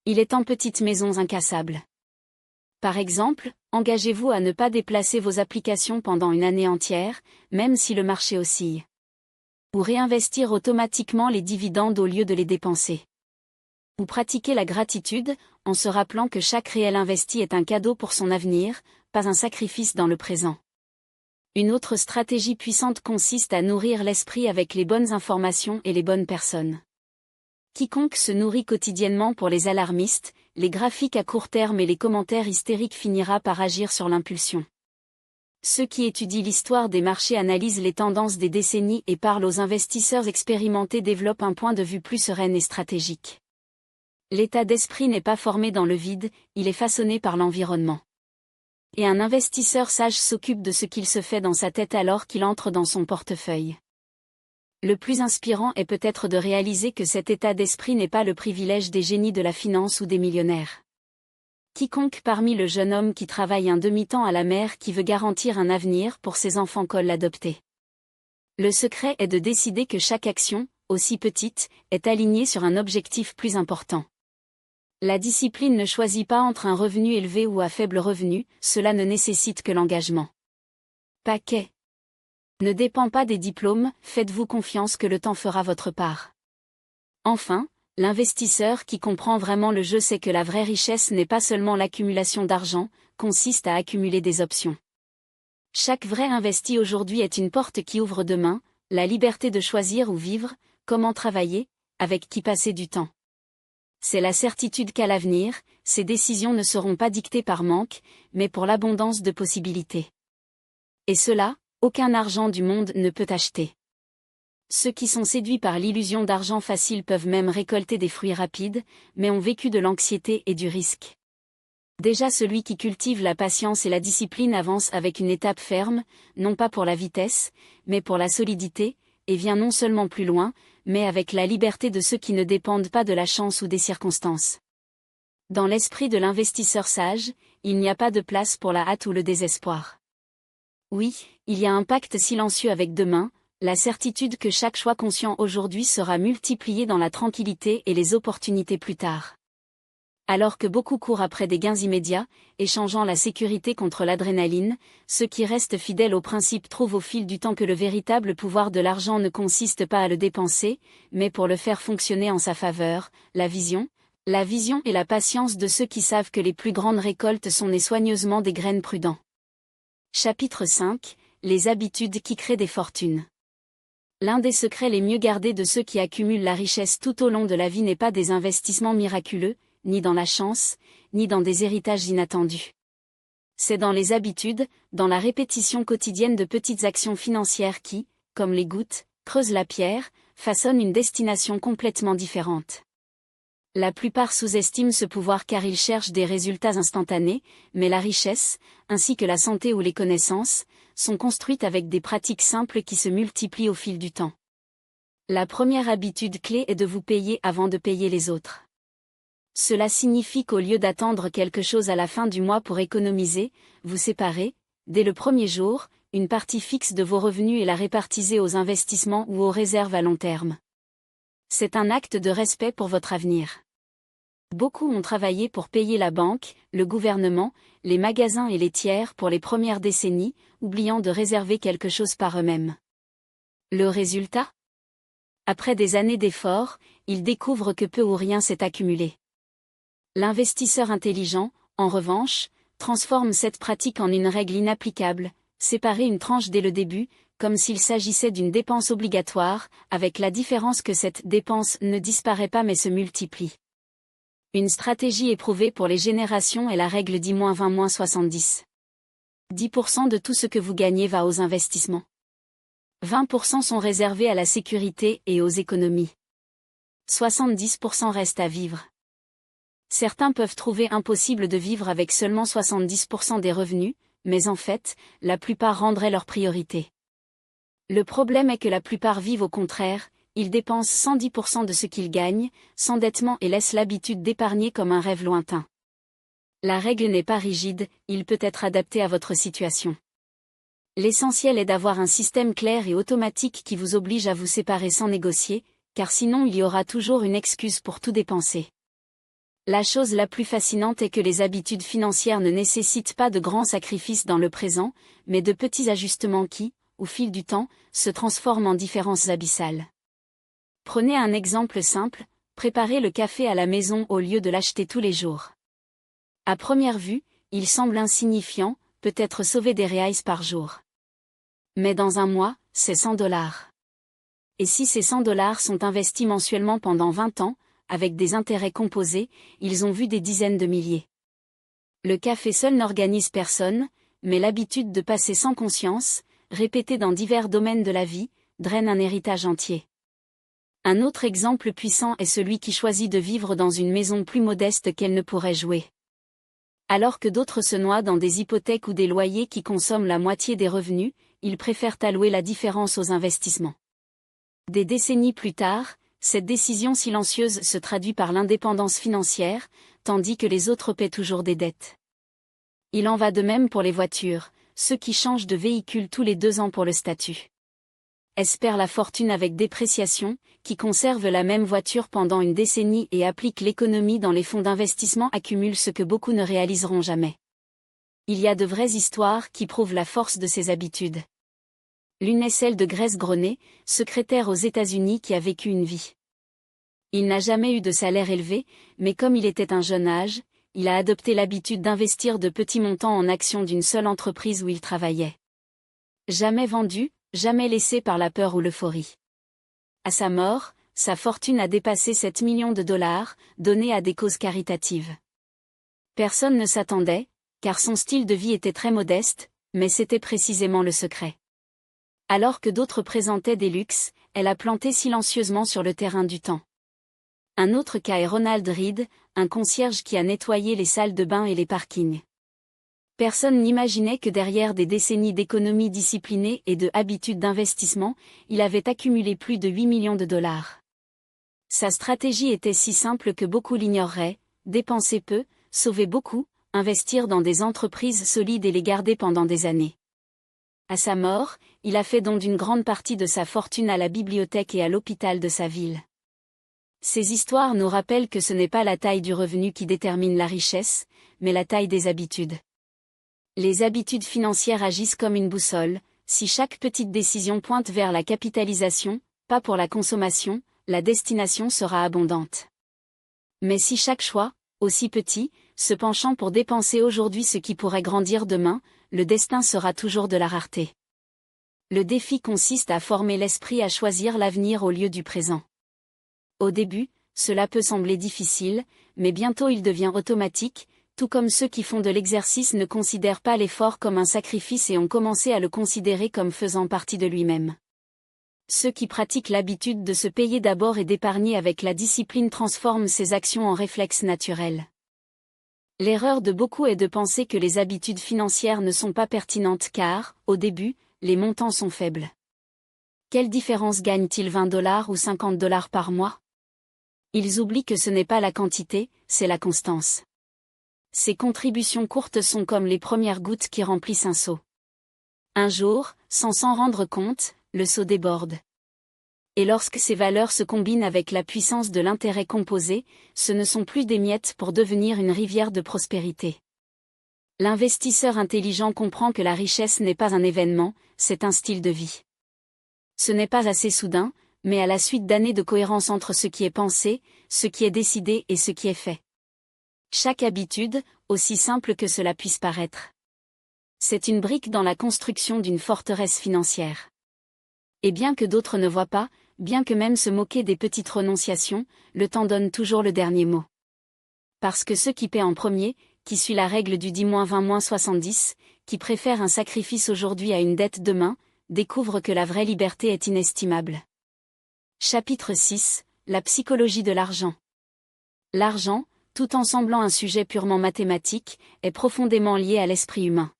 Il est en petites maisons incassables. Par exemple, engagez-vous à ne pas déplacer vos applications pendant une année entière, même si le marché oscille. Ou réinvestir automatiquement les dividendes au lieu de les dépenser. Ou pratiquer la gratitude, en se rappelant que chaque réel investi est un cadeau pour son avenir, pas un sacrifice dans le présent. Une autre stratégie puissante consiste à nourrir l'esprit avec les bonnes informations et les bonnes personnes. Quiconque se nourrit quotidiennement pour les alarmistes, les graphiques à court terme et les commentaires hystériques finira par agir sur l'impulsion. Ceux qui étudient l'histoire des marchés analysent les tendances des décennies et parlent aux investisseurs expérimentés développent un point de vue plus serein et stratégique. L'état d'esprit n'est pas formé dans le vide, il est façonné par l'environnement. Et un investisseur sage s'occupe de ce qu'il se fait dans sa tête alors qu'il entre dans son portefeuille. Le plus inspirant est peut-être de réaliser que cet état d'esprit n'est pas le privilège des génies de la finance ou des millionnaires. Quiconque parmi le jeune homme qui travaille un demi-temps à la mer qui veut garantir un avenir pour ses enfants colle l'adopter. Le secret est de décider que chaque action, aussi petite, est alignée sur un objectif plus important. La discipline ne choisit pas entre un revenu élevé ou à faible revenu, cela ne nécessite que l'engagement. Paquet. Ne dépend pas des diplômes, faites-vous confiance que le temps fera votre part. Enfin, l'investisseur qui comprend vraiment le jeu sait que la vraie richesse n'est pas seulement l'accumulation d'argent, consiste à accumuler des options. Chaque vrai investi aujourd'hui est une porte qui ouvre demain, la liberté de choisir où vivre, comment travailler, avec qui passer du temps. C'est la certitude qu'à l'avenir, ces décisions ne seront pas dictées par manque, mais pour l'abondance de possibilités. Et cela, aucun argent du monde ne peut acheter. Ceux qui sont séduits par l'illusion d'argent facile peuvent même récolter des fruits rapides, mais ont vécu de l'anxiété et du risque. Déjà celui qui cultive la patience et la discipline avance avec une étape ferme, non pas pour la vitesse, mais pour la solidité, et vient non seulement plus loin, mais avec la liberté de ceux qui ne dépendent pas de la chance ou des circonstances. Dans l'esprit de l'investisseur sage, il n'y a pas de place pour la hâte ou le désespoir. Oui, il y a un pacte silencieux avec demain, la certitude que chaque choix conscient aujourd'hui sera multiplié dans la tranquillité et les opportunités plus tard. Alors que beaucoup courent après des gains immédiats, échangeant la sécurité contre l'adrénaline, ceux qui restent fidèles aux principes trouvent au fil du temps que le véritable pouvoir de l'argent ne consiste pas à le dépenser, mais pour le faire fonctionner en sa faveur, la vision et la patience de ceux qui savent que les plus grandes récoltes sont nées soigneusement des graines prudents. Chapitre 5 – Les habitudes qui créent des fortunes. L'un des secrets les mieux gardés de ceux qui accumulent la richesse tout au long de la vie n'est pas des investissements miraculeux, ni dans la chance, ni dans des héritages inattendus. C'est dans les habitudes, dans la répétition quotidienne de petites actions financières qui, comme les gouttes, creusent la pierre, façonnent une destination complètement différente. La plupart sous-estiment ce pouvoir car ils cherchent des résultats instantanés, mais la richesse, ainsi que la santé ou les connaissances, sont construites avec des pratiques simples qui se multiplient au fil du temps. La première habitude clé est de vous payer avant de payer les autres. Cela signifie qu'au lieu d'attendre quelque chose à la fin du mois pour économiser, vous séparez, dès le premier jour, une partie fixe de vos revenus et la répartisez aux investissements ou aux réserves à long terme. C'est un acte de respect pour votre avenir. Beaucoup ont travaillé pour payer la banque, le gouvernement, les magasins et les tiers pour les premières décennies, oubliant de réserver quelque chose par eux-mêmes. Le résultat ? Après des années d'efforts, ils découvrent que peu ou rien s'est accumulé. L'investisseur intelligent, en revanche, transforme cette pratique en une règle inapplicable, séparer une tranche dès le début, comme s'il s'agissait d'une dépense obligatoire, avec la différence que cette dépense ne disparaît pas mais se multiplie. Une stratégie éprouvée pour les générations est la règle 10-20-70. 10% de tout ce que vous gagnez va aux investissements. 20% sont réservés à la sécurité et aux économies. 70% restent à vivre. Certains peuvent trouver impossible de vivre avec seulement 70% des revenus, mais en fait, la plupart rendraient leur priorité. Le problème est que la plupart vivent au contraire, ils dépensent 110% de ce qu'ils gagnent, s'endettement et laissent l'habitude d'épargner comme un rêve lointain. La règle n'est pas rigide, il peut être adapté à votre situation. L'essentiel est d'avoir un système clair et automatique qui vous oblige à vous séparer sans négocier, car sinon il y aura toujours une excuse pour tout dépenser. La chose la plus fascinante est que les habitudes financières ne nécessitent pas de grands sacrifices dans le présent, mais de petits ajustements qui, au fil du temps, se transforment en différences abyssales. Prenez un exemple simple, préparez le café à la maison au lieu de l'acheter tous les jours. À première vue, il semble insignifiant, peut être sauver des reais par jour. Mais dans un mois, c'est $100. Et si ces $100 sont investis mensuellement pendant 20 ans, avec des intérêts composés, ils ont vu des dizaines de milliers. Le café seul n'organise personne, mais l'habitude de passer sans conscience, répétée dans divers domaines de la vie, draine un héritage entier. Un autre exemple puissant est celui qui choisit de vivre dans une maison plus modeste qu'elle ne pourrait jouer. Alors que d'autres se noient dans des hypothèques ou des loyers qui consomment la moitié des revenus, ils préfèrent allouer la différence aux investissements. Des décennies plus tard, cette décision silencieuse se traduit par l'indépendance financière, tandis que les autres paient toujours des dettes. Il en va de même pour les voitures, ceux qui changent de véhicule tous les 2 ans pour le statut. Espèrent la fortune avec dépréciation, qui conservent la même voiture pendant une décennie et appliquent l'économie dans les fonds d'investissement accumulent ce que beaucoup ne réaliseront jamais. Il y a de vraies histoires qui prouvent la force de ces habitudes. L'une est celle de Grace Gronet, secrétaire aux États-Unis qui a vécu une vie. Il n'a jamais eu de salaire élevé, mais comme il était un jeune âge, il a adopté l'habitude d'investir de petits montants en actions d'une seule entreprise où il travaillait. Jamais vendu, jamais laissé par la peur ou l'euphorie. À sa mort, sa fortune a dépassé $7 millions, donnés à des causes caritatives. Personne ne s'attendait, car son style de vie était très modeste, mais c'était précisément le secret. Alors que d'autres présentaient des luxes, elle a planté silencieusement sur le terrain du temps. Un autre cas est Ronald Read, un concierge qui a nettoyé les salles de bain et les parkings. Personne n'imaginait que derrière des décennies d'économie disciplinée et de habitudes d'investissement, il avait accumulé plus de $8 millions. Sa stratégie était si simple que beaucoup l'ignoreraient, dépenser peu, sauver beaucoup, investir dans des entreprises solides et les garder pendant des années. À sa mort, il a fait don d'une grande partie de sa fortune à la bibliothèque et à l'hôpital de sa ville. Ces histoires nous rappellent que ce n'est pas la taille du revenu qui détermine la richesse, mais la taille des habitudes. Les habitudes financières agissent comme une boussole, si chaque petite décision pointe vers la capitalisation, pas pour la consommation, la destination sera abondante. Mais si chaque choix, aussi petit, se penchant pour dépenser aujourd'hui ce qui pourrait grandir demain, le destin sera toujours de la rareté. Le défi consiste à former l'esprit à choisir l'avenir au lieu du présent. Au début, cela peut sembler difficile, mais bientôt il devient automatique, tout comme ceux qui font de l'exercice ne considèrent pas l'effort comme un sacrifice et ont commencé à le considérer comme faisant partie de lui-même. Ceux qui pratiquent l'habitude de se payer d'abord et d'épargner avec la discipline transforment ces actions en réflexes naturels. L'erreur de beaucoup est de penser que les habitudes financières ne sont pas pertinentes car, au début, les montants sont faibles. Quelle différence gagne-t-il $20 ou $50 par mois? Ils oublient que ce n'est pas la quantité, c'est la constance. Ces contributions courtes sont comme les premières gouttes qui remplissent un seau. Un jour, sans s'en rendre compte, le seau déborde. Et lorsque ces valeurs se combinent avec la puissance de l'intérêt composé, ce ne sont plus des miettes pour devenir une rivière de prospérité. L'investisseur intelligent comprend que la richesse n'est pas un événement, c'est un style de vie. Ce n'est pas assez soudain, mais à la suite d'années de cohérence entre ce qui est pensé, ce qui est décidé et ce qui est fait. Chaque habitude, aussi simple que cela puisse paraître. C'est une brique dans la construction d'une forteresse financière. Et bien que d'autres ne voient pas, bien que même se moquer des petites renonciations, le temps donne toujours le dernier mot. Parce que ceux qui paient en premier, qui suit la règle du 10-20-70, qui préfèrent un sacrifice aujourd'hui à une dette demain, découvrent que la vraie liberté est inestimable. Chapitre 6, la psychologie de l'argent. L'argent, tout en semblant un sujet purement mathématique, est profondément lié à l'esprit humain.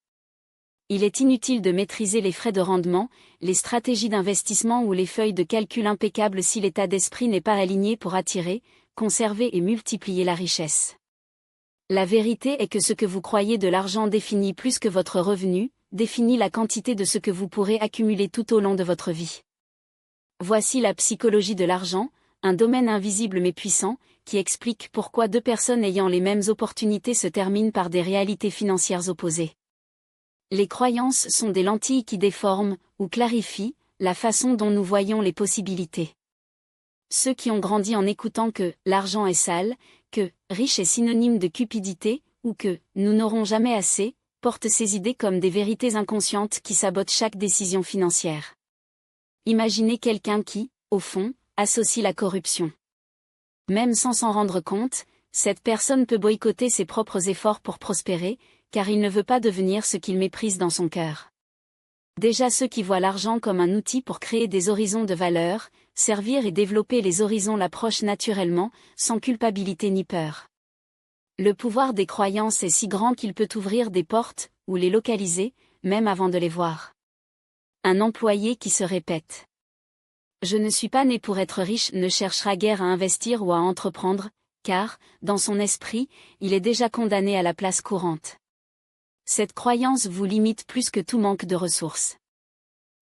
Il est inutile de maîtriser les frais de rendement, les stratégies d'investissement ou les feuilles de calcul impeccables si l'état d'esprit n'est pas aligné pour attirer, conserver et multiplier la richesse. La vérité est que ce que vous croyez de l'argent définit plus que votre revenu, définit la quantité de ce que vous pourrez accumuler tout au long de votre vie. Voici la psychologie de l'argent, un domaine invisible mais puissant, qui explique pourquoi deux personnes ayant les mêmes opportunités se terminent par des réalités financières opposées. Les croyances sont des lentilles qui déforment, ou clarifient, la façon dont nous voyons les possibilités. Ceux qui ont grandi en écoutant que « l'argent est sale », que « riche est synonyme de cupidité » ou que « nous n'aurons jamais assez », portent ces idées comme des vérités inconscientes qui sabotent chaque décision financière. Imaginez quelqu'un qui, au fond, associe la corruption. Même sans s'en rendre compte, cette personne peut boycotter ses propres efforts pour prospérer, car il ne veut pas devenir ce qu'il méprise dans son cœur. Déjà ceux qui voient l'argent comme un outil pour créer des horizons de valeur, servir et développer les horizons l'approchent naturellement, sans culpabilité ni peur. Le pouvoir des croyances est si grand qu'il peut ouvrir des portes, ou les localiser, même avant de les voir. Un employé qui se répète. Je ne suis pas né pour être riche ne cherchera guère à investir ou à entreprendre, car, dans son esprit, il est déjà condamné à la place courante. Cette croyance vous limite plus que tout manque de ressources.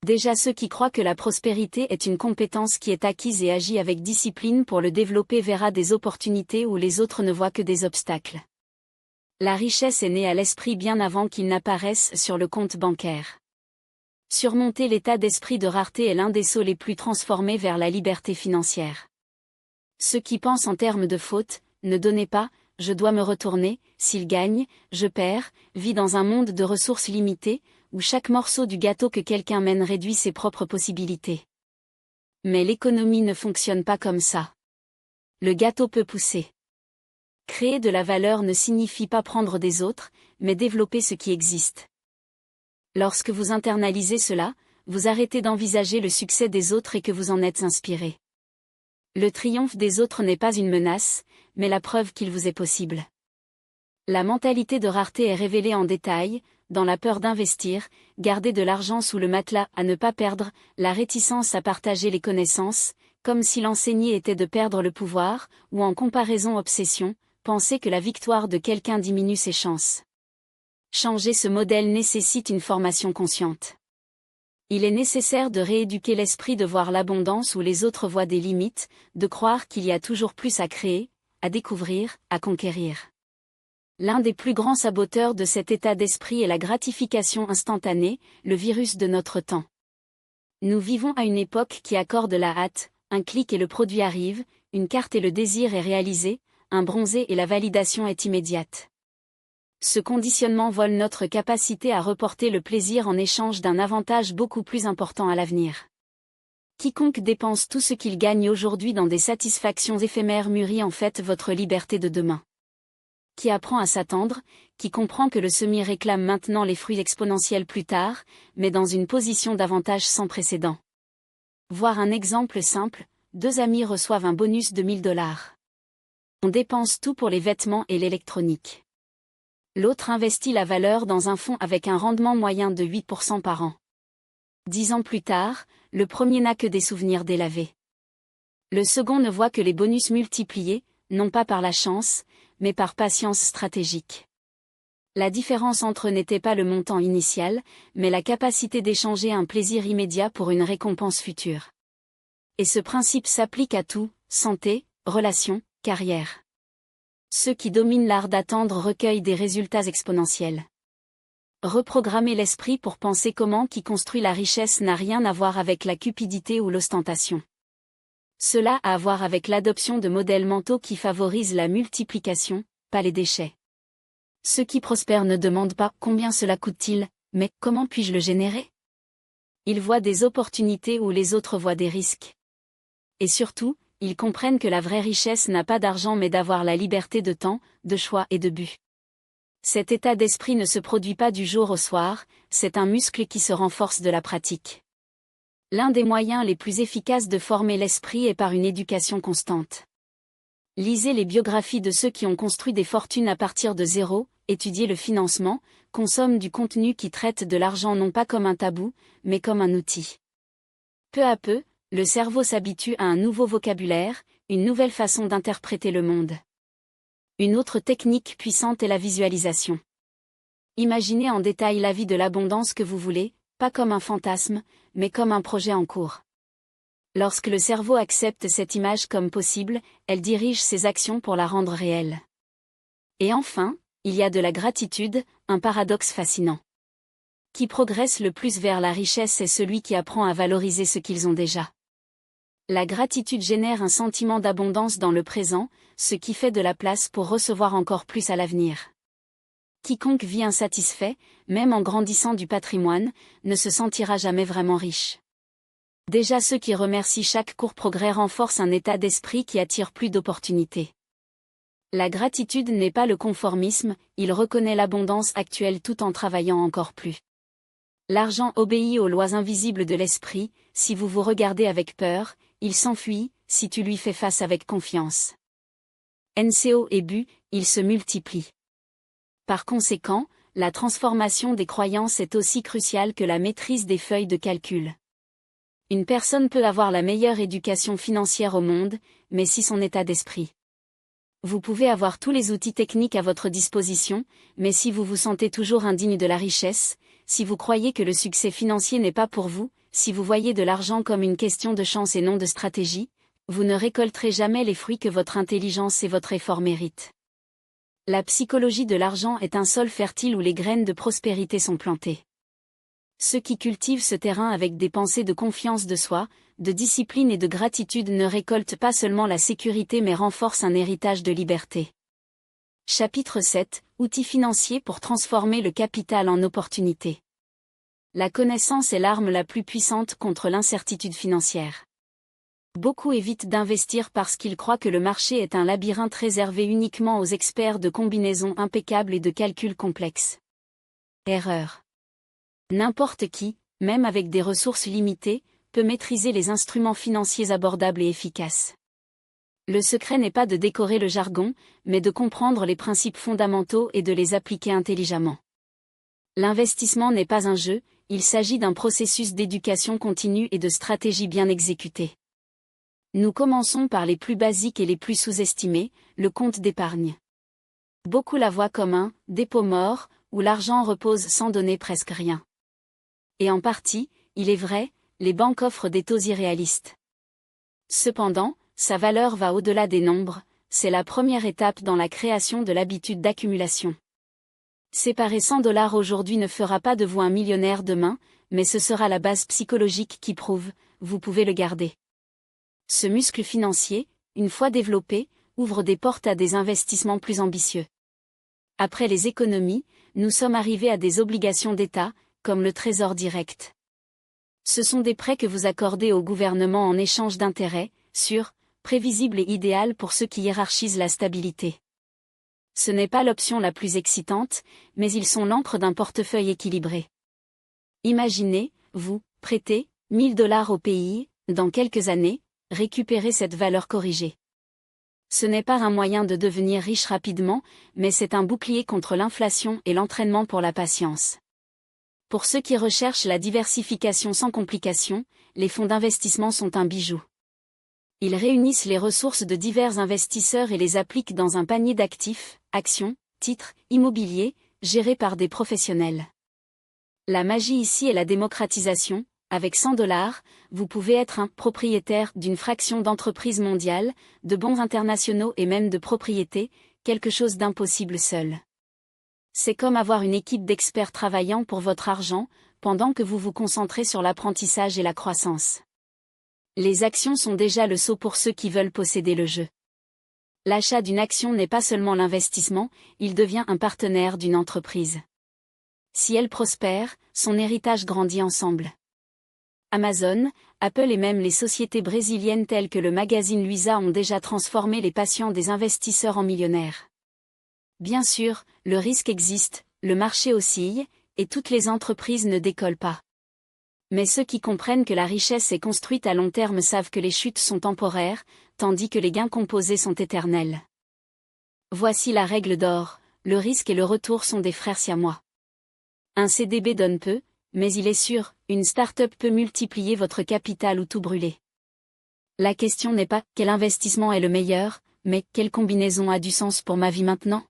Déjà ceux qui croient que la prospérité est une compétence qui est acquise et agit avec discipline pour le développer verra des opportunités où les autres ne voient que des obstacles. La richesse est née à l'esprit bien avant qu'il n'apparaisse sur le compte bancaire. Surmonter l'état d'esprit de rareté est l'un des sauts les plus transformés vers la liberté financière. Ceux qui pensent en termes de faute, ne donnez pas, je dois me retourner, s'il gagne, je perds, vit dans un monde de ressources limitées, où chaque morceau du gâteau que quelqu'un mène réduit ses propres possibilités. Mais l'économie ne fonctionne pas comme ça. Le gâteau peut pousser. Créer de la valeur ne signifie pas prendre des autres, mais développer ce qui existe. Lorsque vous internalisez cela, vous arrêtez d'envisager le succès des autres et que vous en êtes inspiré. Le triomphe des autres n'est pas une menace, mais la preuve qu'il vous est possible. La mentalité de rareté est révélée en détail, dans la peur d'investir, garder de l'argent sous le matelas à ne pas perdre, la réticence à partager les connaissances, comme si l'enseigner était de perdre le pouvoir, ou en comparaison obsession, penser que la victoire de quelqu'un diminue ses chances. Changer ce modèle nécessite une formation consciente. Il est nécessaire de rééduquer l'esprit de voir l'abondance où les autres voient des limites, de croire qu'il y a toujours plus à créer, à découvrir, à conquérir. L'un des plus grands saboteurs de cet état d'esprit est la gratification instantanée, le virus de notre temps. Nous vivons à une époque qui accorde la hâte, un clic et le produit arrive, une carte et le désir est réalisé, un bronzé et la validation est immédiate. Ce conditionnement vole notre capacité à reporter le plaisir en échange d'un avantage beaucoup plus important à l'avenir. Quiconque dépense tout ce qu'il gagne aujourd'hui dans des satisfactions éphémères mûrit en fait votre liberté de demain. Qui apprend à s'attendre, qui comprend que le semis réclame maintenant les fruits exponentiels plus tard, mais dans une position d'avantage sans précédent. Voir un exemple simple, 2 amis reçoivent un bonus de $1000. On dépense tout pour les vêtements et l'électronique. L'autre investit la valeur dans un fonds avec un rendement moyen de 8% par an. 10 ans plus tard, le premier n'a que des souvenirs délavés. Le second ne voit que les bonus multipliés, non pas par la chance, mais par patience stratégique. La différence entre eux n'était pas le montant initial, mais la capacité d'échanger un plaisir immédiat pour une récompense future. Et ce principe s'applique à tout, santé, relations, carrière. Ceux qui dominent l'art d'attendre recueillent des résultats exponentiels. Reprogrammer l'esprit pour penser comment qui construit la richesse n'a rien à voir avec la cupidité ou l'ostentation. Cela a à voir avec l'adoption de modèles mentaux qui favorisent la multiplication, pas les déchets. Ceux qui prospèrent ne demandent pas combien cela coûte-t-il, mais comment puis-je le générer? Ils voient des opportunités où les autres voient des risques. Et surtout, ils comprennent que la vraie richesse n'a pas d'argent mais d'avoir la liberté de temps, de choix et de but. Cet état d'esprit ne se produit pas du jour au soir, c'est un muscle qui se renforce de la pratique. L'un des moyens les plus efficaces de former l'esprit est par une éducation constante. Lisez les biographies de ceux qui ont construit des fortunes à partir de zéro, étudiez le financement, consomment du contenu qui traite de l'argent non pas comme un tabou, mais comme un outil. Peu à peu, le cerveau s'habitue à un nouveau vocabulaire, une nouvelle façon d'interpréter le monde. Une autre technique puissante est la visualisation. Imaginez en détail la vie de l'abondance que vous voulez, pas comme un fantasme, mais comme un projet en cours. Lorsque le cerveau accepte cette image comme possible, elle dirige ses actions pour la rendre réelle. Et enfin, il y a de la gratitude, un paradoxe fascinant. Qui progresse le plus vers la richesse est celui qui apprend à valoriser ce qu'ils ont déjà. La gratitude génère un sentiment d'abondance dans le présent, ce qui fait de la place pour recevoir encore plus à l'avenir. Quiconque vit insatisfait, même en grandissant du patrimoine, ne se sentira jamais vraiment riche. Déjà ceux qui remercient chaque court progrès renforcent un état d'esprit qui attire plus d'opportunités. La gratitude n'est pas le conformisme, il reconnaît l'abondance actuelle tout en travaillant encore plus. L'argent obéit aux lois invisibles de l'esprit, si vous vous regardez avec peur, il s'enfuit, si tu lui fais face avec confiance. NCO et but, il se multiplie. Par conséquent, la transformation des croyances est aussi cruciale que la maîtrise des feuilles de calcul. Une personne peut avoir la meilleure éducation financière au monde, mais si son état d'esprit. Vous pouvez avoir tous les outils techniques à votre disposition, mais si vous vous sentez toujours indigne de la richesse, si vous croyez que le succès financier n'est pas pour vous, si vous voyez de l'argent comme une question de chance et non de stratégie, vous ne récolterez jamais les fruits que votre intelligence et votre effort méritent. La psychologie de l'argent est un sol fertile où les graines de prospérité sont plantées. Ceux qui cultivent ce terrain avec des pensées de confiance de soi, de discipline et de gratitude ne récoltent pas seulement la sécurité mais renforcent un héritage de liberté. Chapitre 7. Outils financiers pour transformer le capital en opportunité. La connaissance est l'arme la plus puissante contre l'incertitude financière. Beaucoup évitent d'investir parce qu'ils croient que le marché est un labyrinthe réservé uniquement aux experts de combinaisons impeccables et de calculs complexes. Erreur. N'importe qui, même avec des ressources limitées, peut maîtriser les instruments financiers abordables et efficaces. Le secret n'est pas de décorer le jargon, mais de comprendre les principes fondamentaux et de les appliquer intelligemment. L'investissement n'est pas un jeu, il s'agit d'un processus d'éducation continue et de stratégie bien exécutée. Nous commençons par les plus basiques et les plus sous-estimés, le compte d'épargne. Beaucoup la voient comme un dépôt mort, où l'argent repose sans donner presque rien. Et en partie, il est vrai, les banques offrent des taux irréalistes. Cependant, sa valeur va au-delà des nombres, c'est la première étape dans la création de l'habitude d'accumulation. Séparer 100 $ aujourd'hui ne fera pas de vous un millionnaire demain, mais ce sera la base psychologique qui prouve, vous pouvez le garder. Ce muscle financier, une fois développé, ouvre des portes à des investissements plus ambitieux. Après les économies, nous sommes arrivés à des obligations d'État, comme le trésor direct. Ce sont des prêts que vous accordez au gouvernement en échange d'intérêts, sûrs, prévisibles et idéales pour ceux qui hiérarchisent la stabilité. Ce n'est pas l'option la plus excitante, mais ils sont l'encre d'un portefeuille équilibré. Imaginez, vous, prêtez 1000 $ au pays, dans quelques années, récupérez cette valeur corrigée. Ce n'est pas un moyen de devenir riche rapidement, mais c'est un bouclier contre l'inflation et l'entraînement pour la patience. Pour ceux qui recherchent la diversification sans complications, les fonds d'investissement sont un bijou. Ils réunissent les ressources de divers investisseurs et les appliquent dans un panier d'actifs, actions, titres, immobiliers, gérés par des professionnels. La magie ici est la démocratisation. Avec 100 $, vous pouvez être un propriétaire d'une fraction d'entreprises mondiales, de bons internationaux et même de propriétés, quelque chose d'impossible seul. C'est comme avoir une équipe d'experts travaillant pour votre argent, pendant que vous vous concentrez sur l'apprentissage et la croissance. Les actions sont déjà le sceau pour ceux qui veulent posséder le jeu. L'achat d'une action n'est pas seulement l'investissement, il devient un partenaire d'une entreprise. Si elle prospère, son héritage grandit ensemble. Amazon, Apple et même les sociétés brésiliennes telles que le magazine Luiza ont déjà transformé les patients des investisseurs en millionnaires. Bien sûr, le risque existe, le marché oscille, et toutes les entreprises ne décollent pas. Mais ceux qui comprennent que la richesse est construite à long terme savent que les chutes sont temporaires, tandis que les gains composés sont éternels. Voici la règle d'or, le risque et le retour sont des frères siamois. Un CDB donne peu, mais il est sûr, une start-up peut multiplier votre capital ou tout brûler. La question n'est pas quel investissement est le meilleur, mais quelle combinaison a du sens pour ma vie maintenant.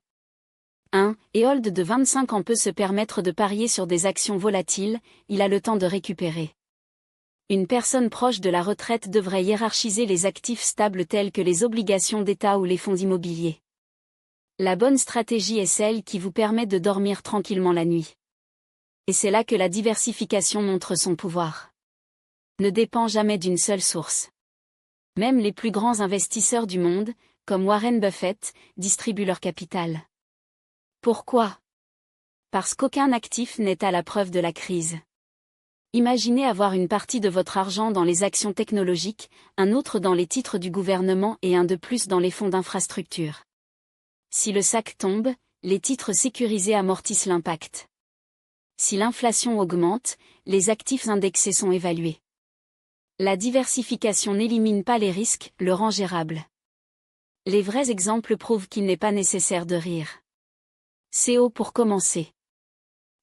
Un Héold de 25 ans peut se permettre de parier sur des actions volatiles, il a le temps de récupérer. Une personne proche de la retraite devrait hiérarchiser les actifs stables tels que les obligations d'État ou les fonds immobiliers. La bonne stratégie est celle qui vous permet de dormir tranquillement la nuit. Et c'est là que la diversification montre son pouvoir. Ne dépend jamais d'une seule source. Même les plus grands investisseurs du monde, comme Warren Buffett, distribuent leur capital. Pourquoi ? Parce qu'aucun actif n'est à la preuve de la crise. Imaginez avoir une partie de votre argent dans les actions technologiques, un autre dans les titres du gouvernement et un de plus dans les fonds d'infrastructure. Si le sac tombe, les titres sécurisés amortissent l'impact. Si l'inflation augmente, les actifs indexés sont évalués. La diversification n'élimine pas les risques, le rend gérable. Les vrais exemples prouvent qu'il n'est pas nécessaire de rire. CO pour commencer.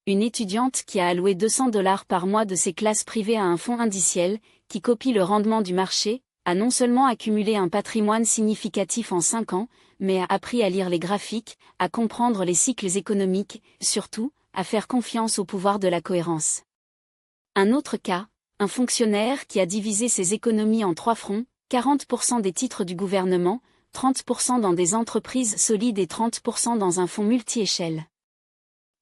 Une étudiante qui a alloué $200 par mois de ses classes privées à un fonds indiciel, qui copie le rendement du marché, a non seulement accumulé un patrimoine significatif en 5 ans, mais a appris à lire les graphiques, à comprendre les cycles économiques, surtout, à faire confiance au pouvoir de la cohérence. Un autre cas, un fonctionnaire qui a divisé ses économies en 3 fronts, 40% des titres du gouvernement, 30% dans des entreprises solides et 30% dans un fonds multi-échelle.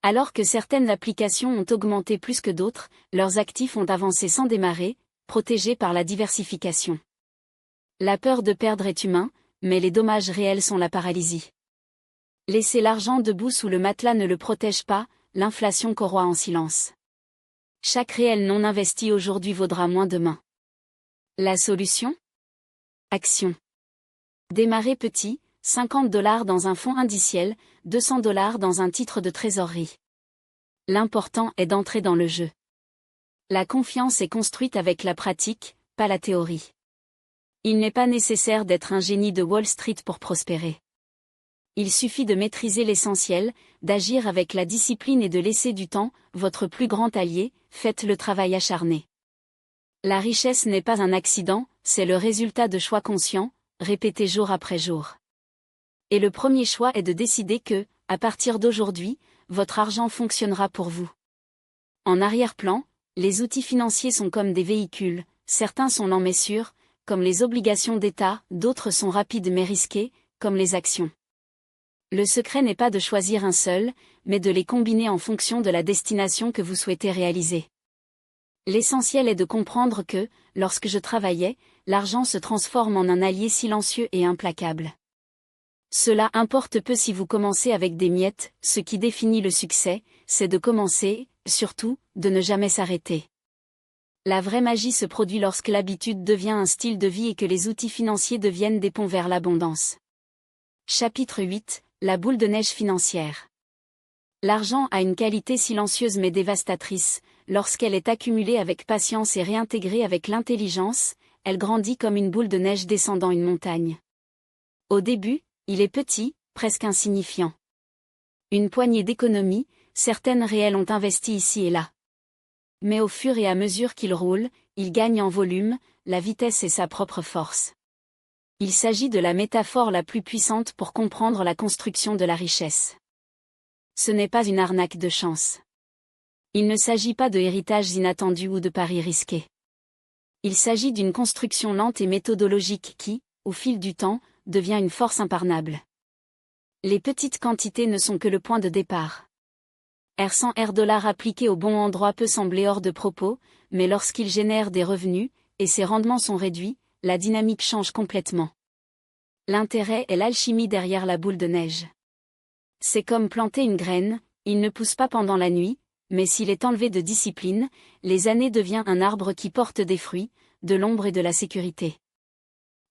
Alors que certaines applications ont augmenté plus que d'autres, leurs actifs ont avancé sans démarrer, protégés par la diversification. La peur de perdre est humain, mais les dommages réels sont la paralysie. Laisser l'argent debout sous le matelas ne le protège pas, l'inflation corroie en silence. Chaque réel non investi aujourd'hui vaudra moins demain. La solution ? Action. Démarrez petit, $50 dans un fonds indiciel, $200 dans un titre de trésorerie. L'important est d'entrer dans le jeu. La confiance est construite avec la pratique, pas la théorie. Il n'est pas nécessaire d'être un génie de Wall Street pour prospérer. Il suffit de maîtriser l'essentiel, d'agir avec la discipline et de laisser du temps, votre plus grand allié, faites le travail acharné. La richesse n'est pas un accident, c'est le résultat de choix conscients, répétés jour après jour. Et le premier choix est de décider que, à partir d'aujourd'hui, votre argent fonctionnera pour vous. En arrière-plan, les outils financiers sont comme des véhicules, certains sont lents mais sûrs, comme les obligations d'État, d'autres sont rapides mais risqués, comme les actions. Le secret n'est pas de choisir un seul, mais de les combiner en fonction de la destination que vous souhaitez réaliser. L'essentiel est de comprendre que, lorsque je travaillais, l'argent se transforme en un allié silencieux et implacable. Cela importe peu si vous commencez avec des miettes, ce qui définit le succès, c'est de commencer, surtout, de ne jamais s'arrêter. La vraie magie se produit lorsque l'habitude devient un style de vie et que les outils financiers deviennent des ponts vers l'abondance. Chapitre 8, la boule de neige financière. L'argent a une qualité silencieuse mais dévastatrice, lorsqu'elle est accumulée avec patience et réintégrée avec l'intelligence, elle grandit comme une boule de neige descendant une montagne. Au début, il est petit, presque insignifiant. Une poignée d'économies, certaines réelles ont investi ici et là. Mais au fur et à mesure qu'il roule, il gagne en volume, la vitesse est sa propre force. Il s'agit de la métaphore la plus puissante pour comprendre la construction de la richesse. Ce n'est pas une arnaque de chance. Il ne s'agit pas de héritages inattendus ou de paris risqués. Il s'agit d'une construction lente et méthodologique qui, au fil du temps, devient une force impardonnable. Les petites quantités ne sont que le point de départ. $100 appliqué au bon endroit peut sembler hors de propos, mais lorsqu'il génère des revenus, et ses rendements sont réduits, la dynamique change complètement. L'intérêt est l'alchimie derrière la boule de neige. C'est comme planter une graine, il ne pousse pas pendant la nuit, mais s'il est enlevé de discipline, les années devient un arbre qui porte des fruits, de l'ombre et de la sécurité.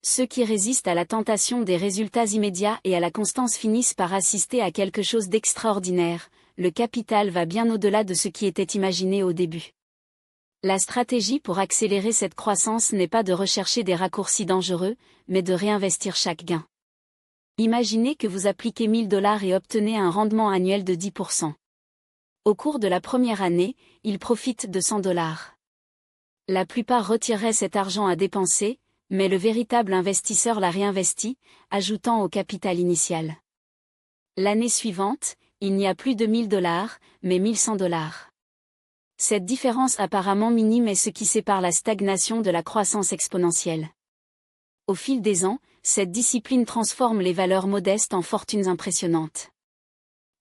Ceux qui résistent à la tentation des résultats immédiats et à la constance finissent par assister à quelque chose d'extraordinaire. Le capital va bien au-delà de ce qui était imaginé au début. La stratégie pour accélérer cette croissance n'est pas de rechercher des raccourcis dangereux, mais de réinvestir chaque gain. Imaginez que vous appliquez $1000 et obtenez un rendement annuel de 10%. Au cours de la première année, il profite de $100. La plupart retireraient cet argent à dépenser, mais le véritable investisseur l'a réinvesti, ajoutant au capital initial. L'année suivante, il n'y a plus de $1000, mais $1100. Cette différence apparemment minime est ce qui sépare la stagnation de la croissance exponentielle. Au fil des ans, cette discipline transforme les valeurs modestes en fortunes impressionnantes.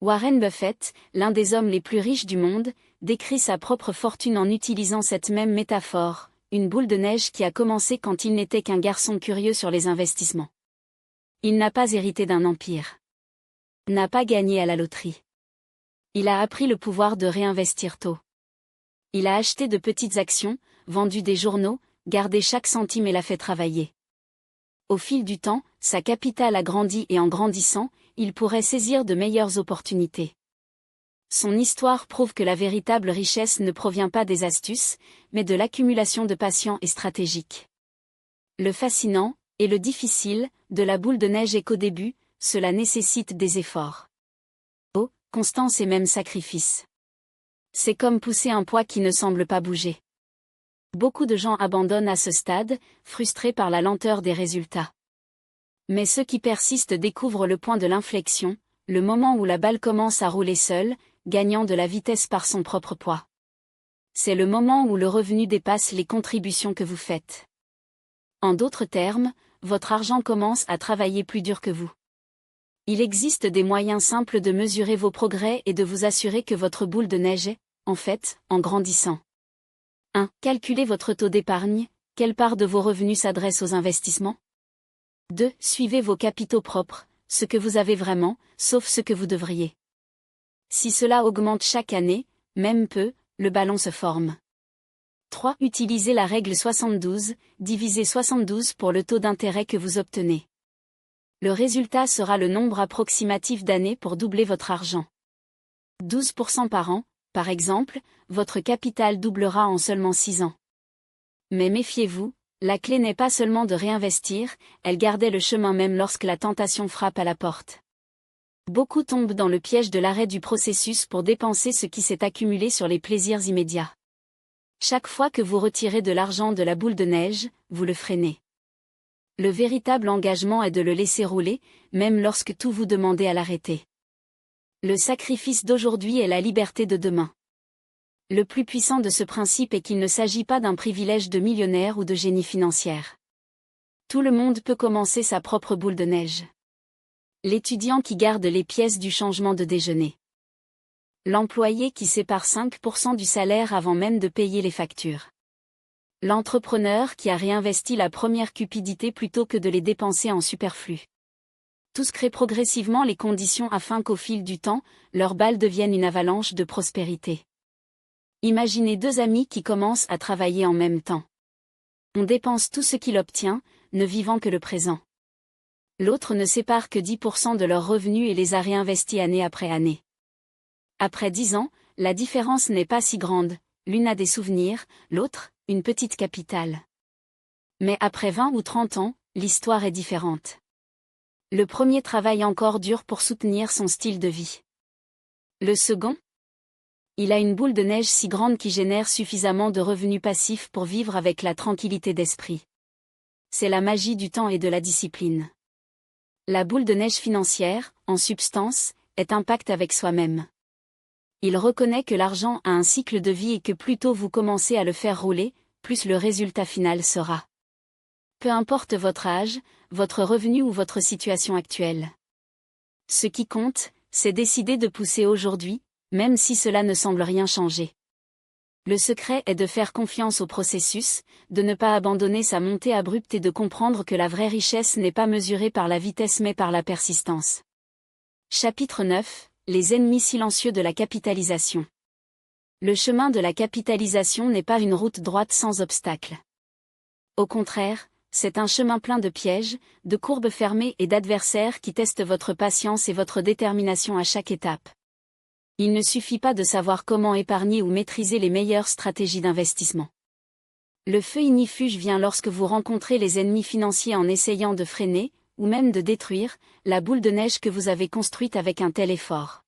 Warren Buffett, l'un des hommes les plus riches du monde, décrit sa propre fortune en utilisant cette même métaphore, une boule de neige qui a commencé quand il n'était qu'un garçon curieux sur les investissements. Il n'a pas hérité d'un empire. N'a pas gagné à la loterie. Il a appris le pouvoir de réinvestir tôt. Il a acheté de petites actions, vendu des journaux, gardé chaque centime et l'a fait travailler. Au fil du temps, sa capitale a grandi et en grandissant, il pourrait saisir de meilleures opportunités. Son histoire prouve que la véritable richesse ne provient pas des astuces, mais de l'accumulation de patience et stratégique. Le fascinant, et le difficile, de la boule de neige est qu'au début, cela nécessite des efforts. Constance et même sacrifice. C'est comme pousser un poids qui ne semble pas bouger. Beaucoup de gens abandonnent à ce stade, frustrés par la lenteur des résultats. Mais ceux qui persistent découvrent le point de l'inflexion, le moment où la balle commence à rouler seule, gagnant de la vitesse par son propre poids. C'est le moment où le revenu dépasse les contributions que vous faites. En d'autres termes, votre argent commence à travailler plus dur que vous. Il existe des moyens simples de mesurer vos progrès et de vous assurer que votre boule de neige est, en fait, en grandissant. 1. Calculez votre taux d'épargne, quelle part de vos revenus s'adresse aux investissements? 2. Suivez vos capitaux propres, ce que vous avez vraiment, sauf ce que vous devriez. Si cela augmente chaque année, même peu, le ballon se forme. 3. Utilisez la règle 72, divisez 72 pour le taux d'intérêt que vous obtenez. Le résultat sera le nombre approximatif d'années pour doubler votre argent. 12% par an, par exemple, votre capital doublera en seulement 6 ans. Mais méfiez-vous, la clé n'est pas seulement de réinvestir, elle gardait le chemin même lorsque la tentation frappe à la porte. Beaucoup tombent dans le piège de l'arrêt du processus pour dépenser ce qui s'est accumulé sur les plaisirs immédiats. Chaque fois que vous retirez de l'argent de la boule de neige, vous le freinez. Le véritable engagement est de le laisser rouler, même lorsque tout vous demandez à l'arrêter. Le sacrifice d'aujourd'hui est la liberté de demain. Le plus puissant de ce principe est qu'il ne s'agit pas d'un privilège de millionnaire ou de génie financière. Tout le monde peut commencer sa propre boule de neige. L'étudiant qui garde les pièces du changement de déjeuner. L'employé qui sépare 5% du salaire avant même de payer les factures. L'entrepreneur qui a réinvesti la première cupidité plutôt que de les dépenser en superflu. Tous créent progressivement les conditions afin qu'au fil du temps, leur balle devienne une avalanche de prospérité. Imaginez deux amis qui commencent à travailler en même temps. On dépense tout ce qu'il obtient, ne vivant que le présent. L'autre ne sépare que 10% de leurs revenus et les a réinvestis année après année. Après 10 ans, la différence n'est pas si grande, l'une a des souvenirs, l'autre, une petite capitale. Mais après 20 ou 30 ans, l'histoire est différente. Le premier travaille encore dur pour soutenir son style de vie. Le second? Il a une boule de neige si grande qui génère suffisamment de revenus passifs pour vivre avec la tranquillité d'esprit. C'est la magie du temps et de la discipline. La boule de neige financière, en substance, est un pacte avec soi-même. Il reconnaît que l'argent a un cycle de vie et que plus tôt vous commencez à le faire rouler, plus le résultat final sera. Peu importe votre âge, votre revenu ou votre situation actuelle. Ce qui compte, c'est décider de pousser aujourd'hui, même si cela ne semble rien changer. Le secret est de faire confiance au processus, de ne pas abandonner sa montée abrupte et de comprendre que la vraie richesse n'est pas mesurée par la vitesse mais par la persistance. Chapitre 9. Les ennemis silencieux de la capitalisation. Le chemin de la capitalisation n'est pas une route droite sans obstacles. Au contraire, c'est un chemin plein de pièges, de courbes fermées et d'adversaires qui testent votre patience et votre détermination à chaque étape. Il ne suffit pas de savoir comment épargner ou maîtriser les meilleures stratégies d'investissement. Le feu ignifuge vient lorsque vous rencontrez les ennemis financiers en essayant de freiner, ou même de détruire, la boule de neige que vous avez construite avec un tel effort.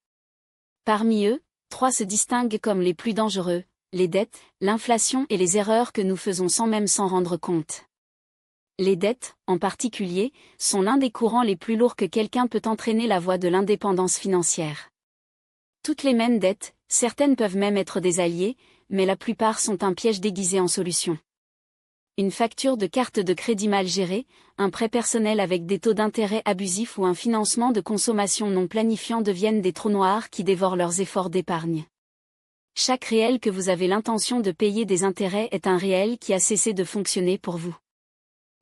Parmi eux, 3 se distinguent comme les plus dangereux, les dettes, l'inflation et les erreurs que nous faisons sans même s'en rendre compte. Les dettes, en particulier, sont l'un des courants les plus lourds que quelqu'un peut entraîner la voie de l'indépendance financière. Toutes les mêmes dettes, certaines peuvent même être des alliés, mais la plupart sont un piège déguisé en solution. Une facture de carte de crédit mal gérée, un prêt personnel avec des taux d'intérêt abusifs ou un financement de consommation non planifiant deviennent des trous noirs qui dévorent leurs efforts d'épargne. Chaque réel que vous avez l'intention de payer des intérêts est un réel qui a cessé de fonctionner pour vous.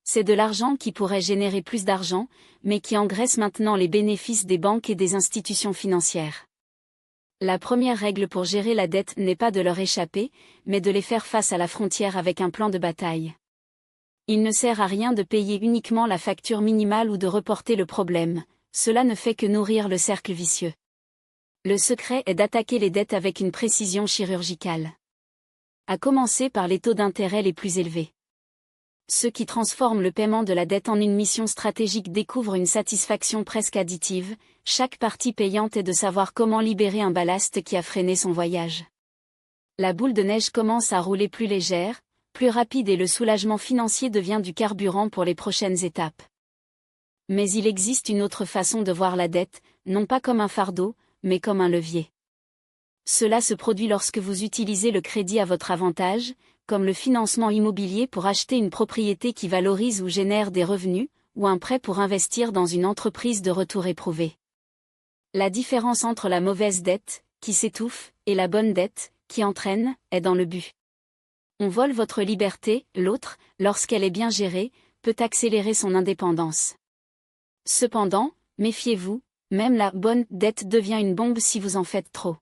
C'est de l'argent qui pourrait générer plus d'argent, mais qui engraisse maintenant les bénéfices des banques et des institutions financières. La première règle pour gérer la dette n'est pas de leur échapper, mais de les faire face à la frontière avec un plan de bataille. Il ne sert à rien de payer uniquement la facture minimale ou de reporter le problème, cela ne fait que nourrir le cercle vicieux. Le secret est d'attaquer les dettes avec une précision chirurgicale. À commencer par les taux d'intérêt les plus élevés. Ceux qui transforment le paiement de la dette en une mission stratégique découvrent une satisfaction presque additive, chaque partie payante est de savoir comment libérer un ballast qui a freiné son voyage. La boule de neige commence à rouler plus légère, plus rapide et le soulagement financier devient du carburant pour les prochaines étapes. Mais il existe une autre façon de voir la dette, non pas comme un fardeau, mais comme un levier. Cela se produit lorsque vous utilisez le crédit à votre avantage, comme le financement immobilier pour acheter une propriété qui valorise ou génère des revenus, ou un prêt pour investir dans une entreprise de retour éprouvée. La différence entre la mauvaise dette, qui s'étouffe, et la bonne dette, qui entraîne, est dans le but. On vole votre liberté, l'autre, lorsqu'elle est bien gérée, peut accélérer son indépendance. Cependant, méfiez-vous, même la bonne dette devient une bombe si vous en faites trop.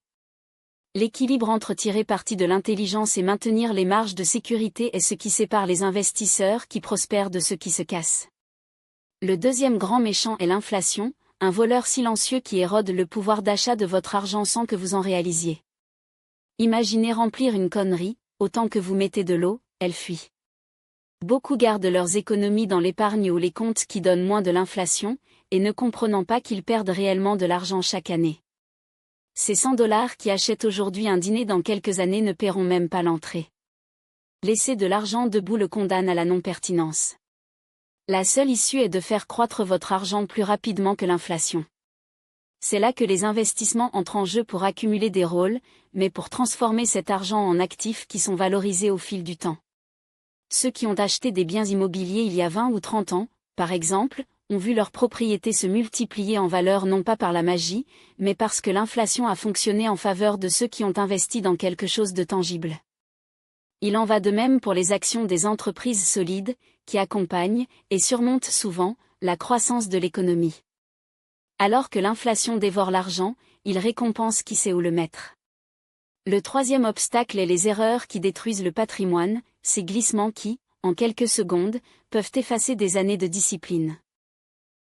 L'équilibre entre tirer parti de l'intelligence et maintenir les marges de sécurité est ce qui sépare les investisseurs qui prospèrent de ceux qui se cassent. Le deuxième grand méchant est l'inflation, un voleur silencieux qui érode le pouvoir d'achat de votre argent sans que vous en réalisiez. Imaginez remplir une connerie, autant que vous mettez de l'eau, elle fuit. Beaucoup gardent leurs économies dans l'épargne ou les comptes qui donnent moins de l'inflation, et ne comprenant pas qu'ils perdent réellement de l'argent chaque année. Ces $100 qui achètent aujourd'hui un dîner dans quelques années ne paieront même pas l'entrée. Laisser de l'argent debout le condamne à la non-pertinence. La seule issue est de faire croître votre argent plus rapidement que l'inflation. C'est là que les investissements entrent en jeu pour accumuler des rôles, mais pour transformer cet argent en actifs qui sont valorisés au fil du temps. Ceux qui ont acheté des biens immobiliers il y a 20 ou 30 ans, par exemple, ont vu leurs propriétés se multiplier en valeur non pas par la magie, mais parce que l'inflation a fonctionné en faveur de ceux qui ont investi dans quelque chose de tangible. Il en va de même pour les actions des entreprises solides, qui accompagnent, et surmontent souvent, la croissance de l'économie. Alors que l'inflation dévore l'argent, il récompense qui sait où le mettre. Le troisième obstacle est les erreurs qui détruisent le patrimoine, ces glissements qui, en quelques secondes, peuvent effacer des années de discipline.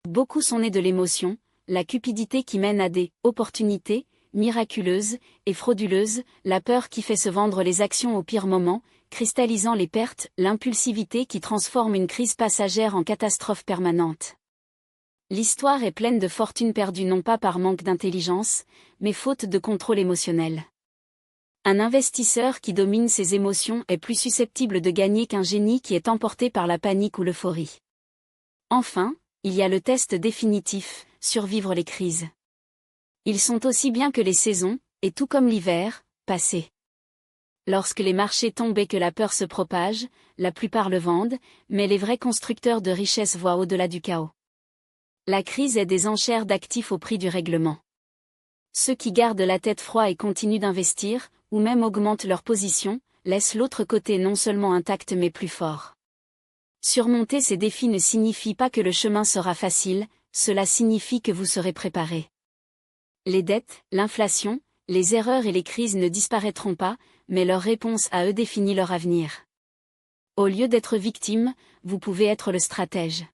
Beaucoup sont nés de l'émotion, la cupidité qui mène à des opportunités miraculeuses et frauduleuses, la peur qui fait se vendre les actions au pire moment, cristallisant les pertes, l'impulsivité qui transforme une crise passagère en catastrophe permanente. L'histoire est pleine de fortunes perdues non pas par manque d'intelligence, mais faute de contrôle émotionnel. Un investisseur qui domine ses émotions est plus susceptible de gagner qu'un génie qui est emporté par la panique ou l'euphorie. Enfin, il y a le test définitif, survivre les crises. Ils sont aussi bien que les saisons, et tout comme l'hiver, passés. Lorsque les marchés tombent et que la peur se propage, la plupart le vendent, mais les vrais constructeurs de richesse voient au-delà du chaos. La crise est des enchères d'actifs au prix du règlement. Ceux qui gardent la tête froide et continuent d'investir, ou même augmentent leur position, laissent l'autre côté non seulement intact mais plus fort. Surmonter ces défis ne signifie pas que le chemin sera facile, cela signifie que vous serez préparé. Les dettes, l'inflation, les erreurs et les crises ne disparaîtront pas, mais leur réponse à eux définit leur avenir. Au lieu d'être victime, vous pouvez être le stratège.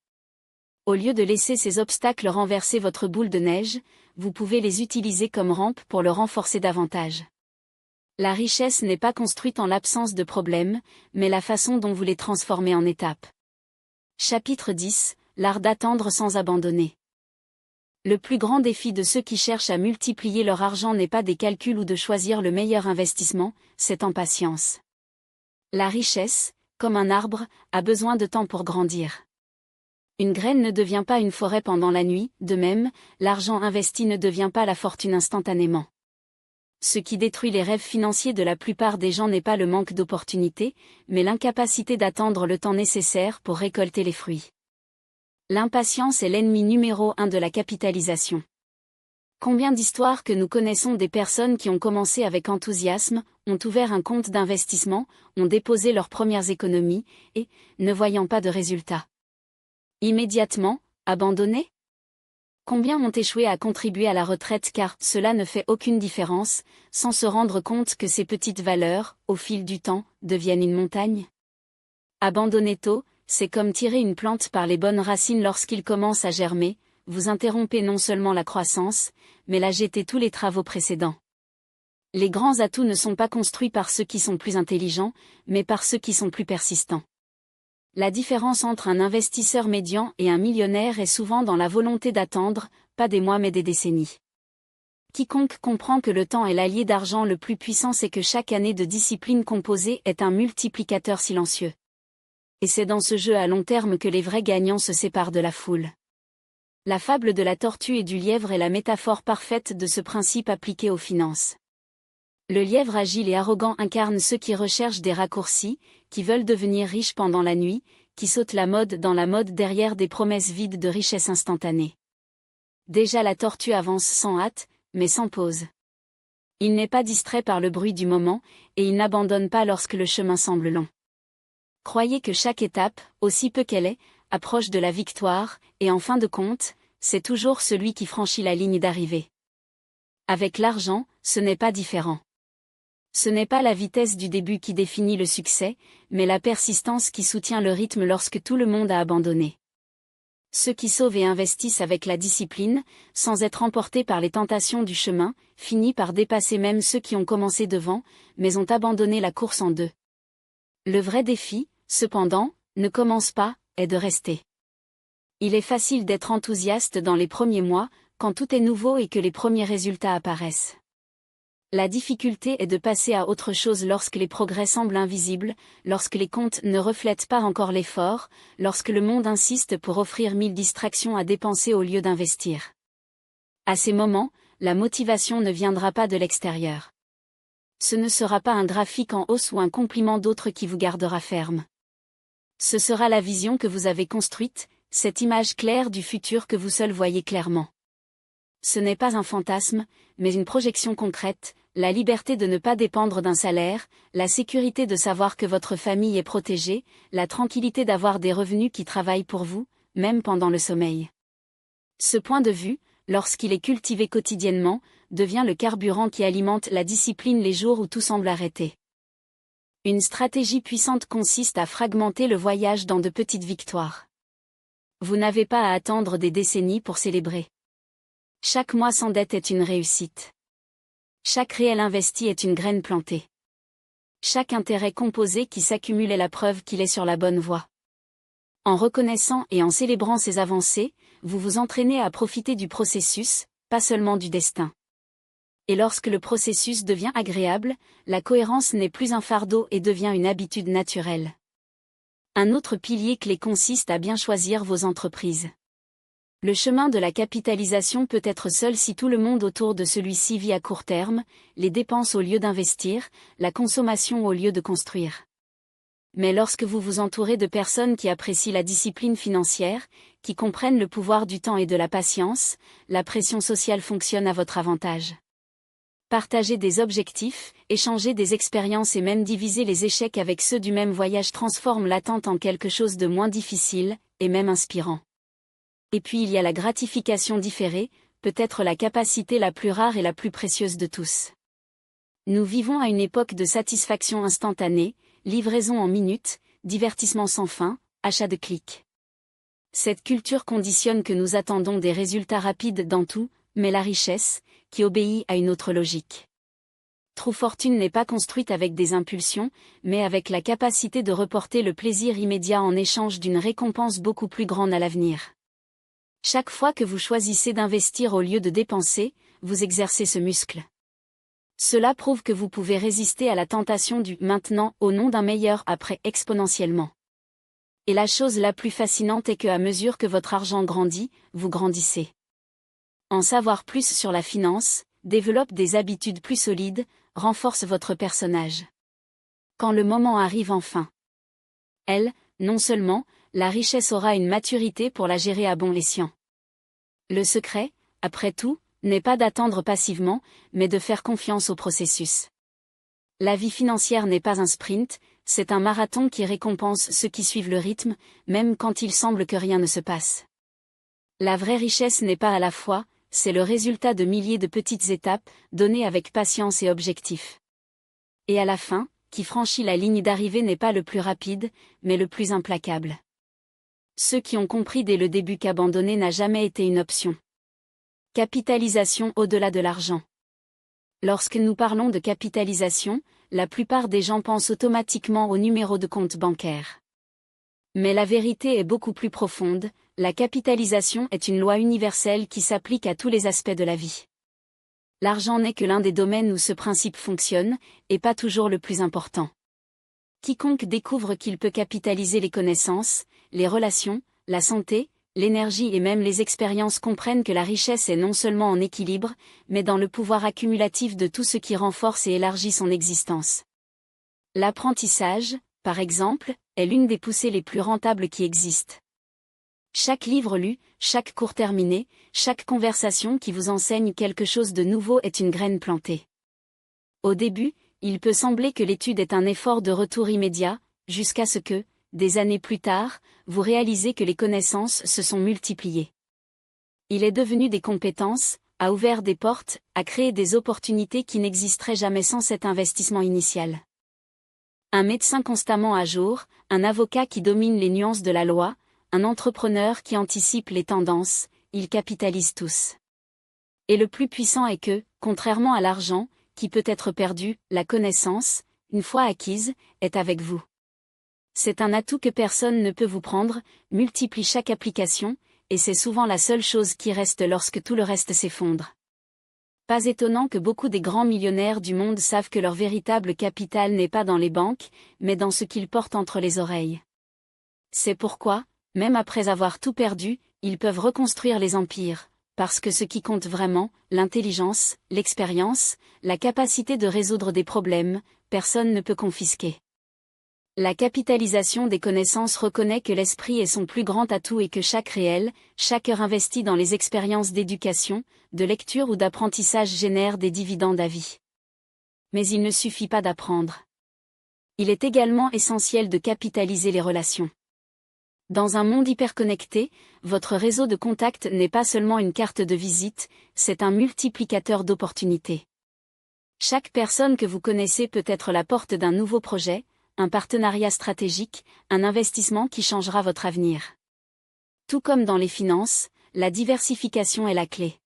Au lieu de laisser ces obstacles renverser votre boule de neige, vous pouvez les utiliser comme rampe pour le renforcer davantage. La richesse n'est pas construite en l'absence de problèmes, mais la façon dont vous les transformez en étapes. Chapitre 10, l'art d'attendre sans abandonner. Le plus grand défi de ceux qui cherchent à multiplier leur argent n'est pas des calculs ou de choisir le meilleur investissement, c'est en patience. La richesse, comme un arbre, a besoin de temps pour grandir. Une graine ne devient pas une forêt pendant la nuit, de même, l'argent investi ne devient pas la fortune instantanément. Ce qui détruit les rêves financiers de la plupart des gens n'est pas le manque d'opportunités, mais l'incapacité d'attendre le temps nécessaire pour récolter les fruits. L'impatience est l'ennemi numéro 1 de la capitalisation. Combien d'histoires que nous connaissons des personnes qui ont commencé avec enthousiasme, ont ouvert un compte d'investissement, ont déposé leurs premières économies, et, ne voyant pas de résultats, immédiatement, abandonné ? Combien ont échoué à contribuer à la retraite car cela ne fait aucune différence, sans se rendre compte que ces petites valeurs, au fil du temps, deviennent une montagne? Abandonner tôt, c'est comme tirer une plante par les bonnes racines lorsqu'il commence à germer, vous interrompez non seulement la croissance, mais la jetez tous les travaux précédents. Les grands atouts ne sont pas construits par ceux qui sont plus intelligents, mais par ceux qui sont plus persistants. La différence entre un investisseur médian et un millionnaire est souvent dans la volonté d'attendre, pas des mois mais des décennies. Quiconque comprend que le temps est l'allié d'argent le plus puissant sait que chaque année de discipline composée est un multiplicateur silencieux. Et c'est dans ce jeu à long terme que les vrais gagnants se séparent de la foule. La fable de la tortue et du lièvre est la métaphore parfaite de ce principe appliqué aux finances. Le lièvre agile et arrogant incarne ceux qui recherchent des raccourcis, qui veulent devenir riches pendant la nuit, qui sautent la mode dans la mode derrière des promesses vides de richesse instantanée. Déjà la tortue avance sans hâte, mais sans pause. Il n'est pas distrait par le bruit du moment, et il n'abandonne pas lorsque le chemin semble long. Croyez que chaque étape, aussi peu qu'elle est, approche de la victoire, et en fin de compte, c'est toujours celui qui franchit la ligne d'arrivée. Avec l'argent, ce n'est pas différent. Ce n'est pas la vitesse du début qui définit le succès, mais la persistance qui soutient le rythme lorsque tout le monde a abandonné. Ceux qui sauvent et investissent avec la discipline, sans être emportés par les tentations du chemin, finissent par dépasser même ceux qui ont commencé devant, mais ont abandonné la course en deux. Le vrai défi, cependant, ne commence pas, est de rester. Il est facile d'être enthousiaste dans les premiers mois, quand tout est nouveau et que les premiers résultats apparaissent. La difficulté est de passer à autre chose lorsque les progrès semblent invisibles, lorsque les comptes ne reflètent pas encore l'effort, lorsque le monde insiste pour offrir 1000 distractions à dépenser au lieu d'investir. À ces moments, la motivation ne viendra pas de l'extérieur. Ce ne sera pas un graphique en hausse ou un compliment d'autre qui vous gardera ferme. Ce sera la vision que vous avez construite, cette image claire du futur que vous seul voyez clairement. Ce n'est pas un fantasme, mais une projection concrète, la liberté de ne pas dépendre d'un salaire, la sécurité de savoir que votre famille est protégée, la tranquillité d'avoir des revenus qui travaillent pour vous, même pendant le sommeil. Ce point de vue, lorsqu'il est cultivé quotidiennement, devient le carburant qui alimente la discipline les jours où tout semble arrêter. Une stratégie puissante consiste à fragmenter le voyage dans de petites victoires. Vous n'avez pas à attendre des décennies pour célébrer. Chaque mois sans dette est une réussite. Chaque réel investi est une graine plantée. Chaque intérêt composé qui s'accumule est la preuve qu'il est sur la bonne voie. En reconnaissant et en célébrant ces avancées, vous vous entraînez à profiter du processus, pas seulement du destin. Et lorsque le processus devient agréable, la cohérence n'est plus un fardeau et devient une habitude naturelle. Un autre pilier clé consiste à bien choisir vos entreprises. Le chemin de la capitalisation peut être seul si tout le monde autour de celui-ci vit à court terme, les dépenses au lieu d'investir, la consommation au lieu de construire. Mais lorsque vous vous entourez de personnes qui apprécient la discipline financière, qui comprennent le pouvoir du temps et de la patience, la pression sociale fonctionne à votre avantage. Partager des objectifs, échanger des expériences et même diviser les échecs avec ceux du même voyage transforme l'attente en quelque chose de moins difficile, et même inspirant. Et puis il y a la gratification différée, peut-être la capacité la plus rare et la plus précieuse de tous. Nous vivons à une époque de satisfaction instantanée, livraison en minutes, divertissement sans fin, achat de clics. Cette culture conditionne que nous attendons des résultats rapides dans tout, mais la richesse, qui obéit à une autre logique. True Fortune n'est pas construite avec des impulsions, mais avec la capacité de reporter le plaisir immédiat en échange d'une récompense beaucoup plus grande à l'avenir. Chaque fois que vous choisissez d'investir au lieu de dépenser, vous exercez ce muscle. Cela prouve que vous pouvez résister à la tentation du « maintenant » au nom d'un meilleur après exponentiellement. Et la chose la plus fascinante est qu'à mesure que votre argent grandit, vous grandissez. En savoir plus sur la finance, développe des habitudes plus solides, renforce votre personnage. Quand le moment arrive enfin. Elle, non seulement, la richesse aura une maturité pour la gérer à bon escient. Le secret, après tout, n'est pas d'attendre passivement, mais de faire confiance au processus. La vie financière n'est pas un sprint, c'est un marathon qui récompense ceux qui suivent le rythme, même quand il semble que rien ne se passe. La vraie richesse n'est pas à la fois, c'est le résultat de milliers de petites étapes, données avec patience et objectif. Et à la fin, qui franchit la ligne d'arrivée n'est pas le plus rapide, mais le plus implacable. Ceux qui ont compris dès le début qu'abandonner n'a jamais été une option. Capitalisation au-delà de l'argent. Lorsque nous parlons de capitalisation, la plupart des gens pensent automatiquement au numéro de compte bancaire. Mais la vérité est beaucoup plus profonde, la capitalisation est une loi universelle qui s'applique à tous les aspects de la vie. L'argent n'est que l'un des domaines où ce principe fonctionne, et pas toujours le plus important. Quiconque découvre qu'il peut capitaliser les connaissances, les relations, la santé, l'énergie et même les expériences comprennent que la richesse est non seulement en équilibre, mais dans le pouvoir accumulatif de tout ce qui renforce et élargit son existence. L'apprentissage, par exemple, est l'une des poussées les plus rentables qui existent. Chaque livre lu, chaque cours terminé, chaque conversation qui vous enseigne quelque chose de nouveau est une graine plantée. Au début, il peut sembler que l'étude est un effort de retour immédiat, jusqu'à ce que, des années plus tard, vous réalisez que les connaissances se sont multipliées. Il est devenu des compétences, a ouvert des portes, a créé des opportunités qui n'existeraient jamais sans cet investissement initial. Un médecin constamment à jour, un avocat qui domine les nuances de la loi, un entrepreneur qui anticipe les tendances, ils capitalisent tous. Et le plus puissant est que, contrairement à l'argent, qui peut être perdu, la connaissance, une fois acquise, est avec vous. C'est un atout que personne ne peut vous prendre, multiplie chaque application, et c'est souvent la seule chose qui reste lorsque tout le reste s'effondre. Pas étonnant que beaucoup des grands millionnaires du monde savent que leur véritable capital n'est pas dans les banques, mais dans ce qu'ils portent entre les oreilles. C'est pourquoi, même après avoir tout perdu, ils peuvent reconstruire les empires, parce que ce qui compte vraiment, l'intelligence, l'expérience, la capacité de résoudre des problèmes, personne ne peut confisquer. La capitalisation des connaissances reconnaît que l'esprit est son plus grand atout et que chaque heure investie dans les expériences d'éducation, de lecture ou d'apprentissage génère des dividendes à vie. Mais il ne suffit pas d'apprendre. Il est également essentiel de capitaliser les relations. Dans un monde hyperconnecté, votre réseau de contacts n'est pas seulement une carte de visite, c'est un multiplicateur d'opportunités. Chaque personne que vous connaissez peut être la porte d'un nouveau projet, un partenariat stratégique, un investissement qui changera votre avenir. Tout comme dans les finances, la diversification est la clé.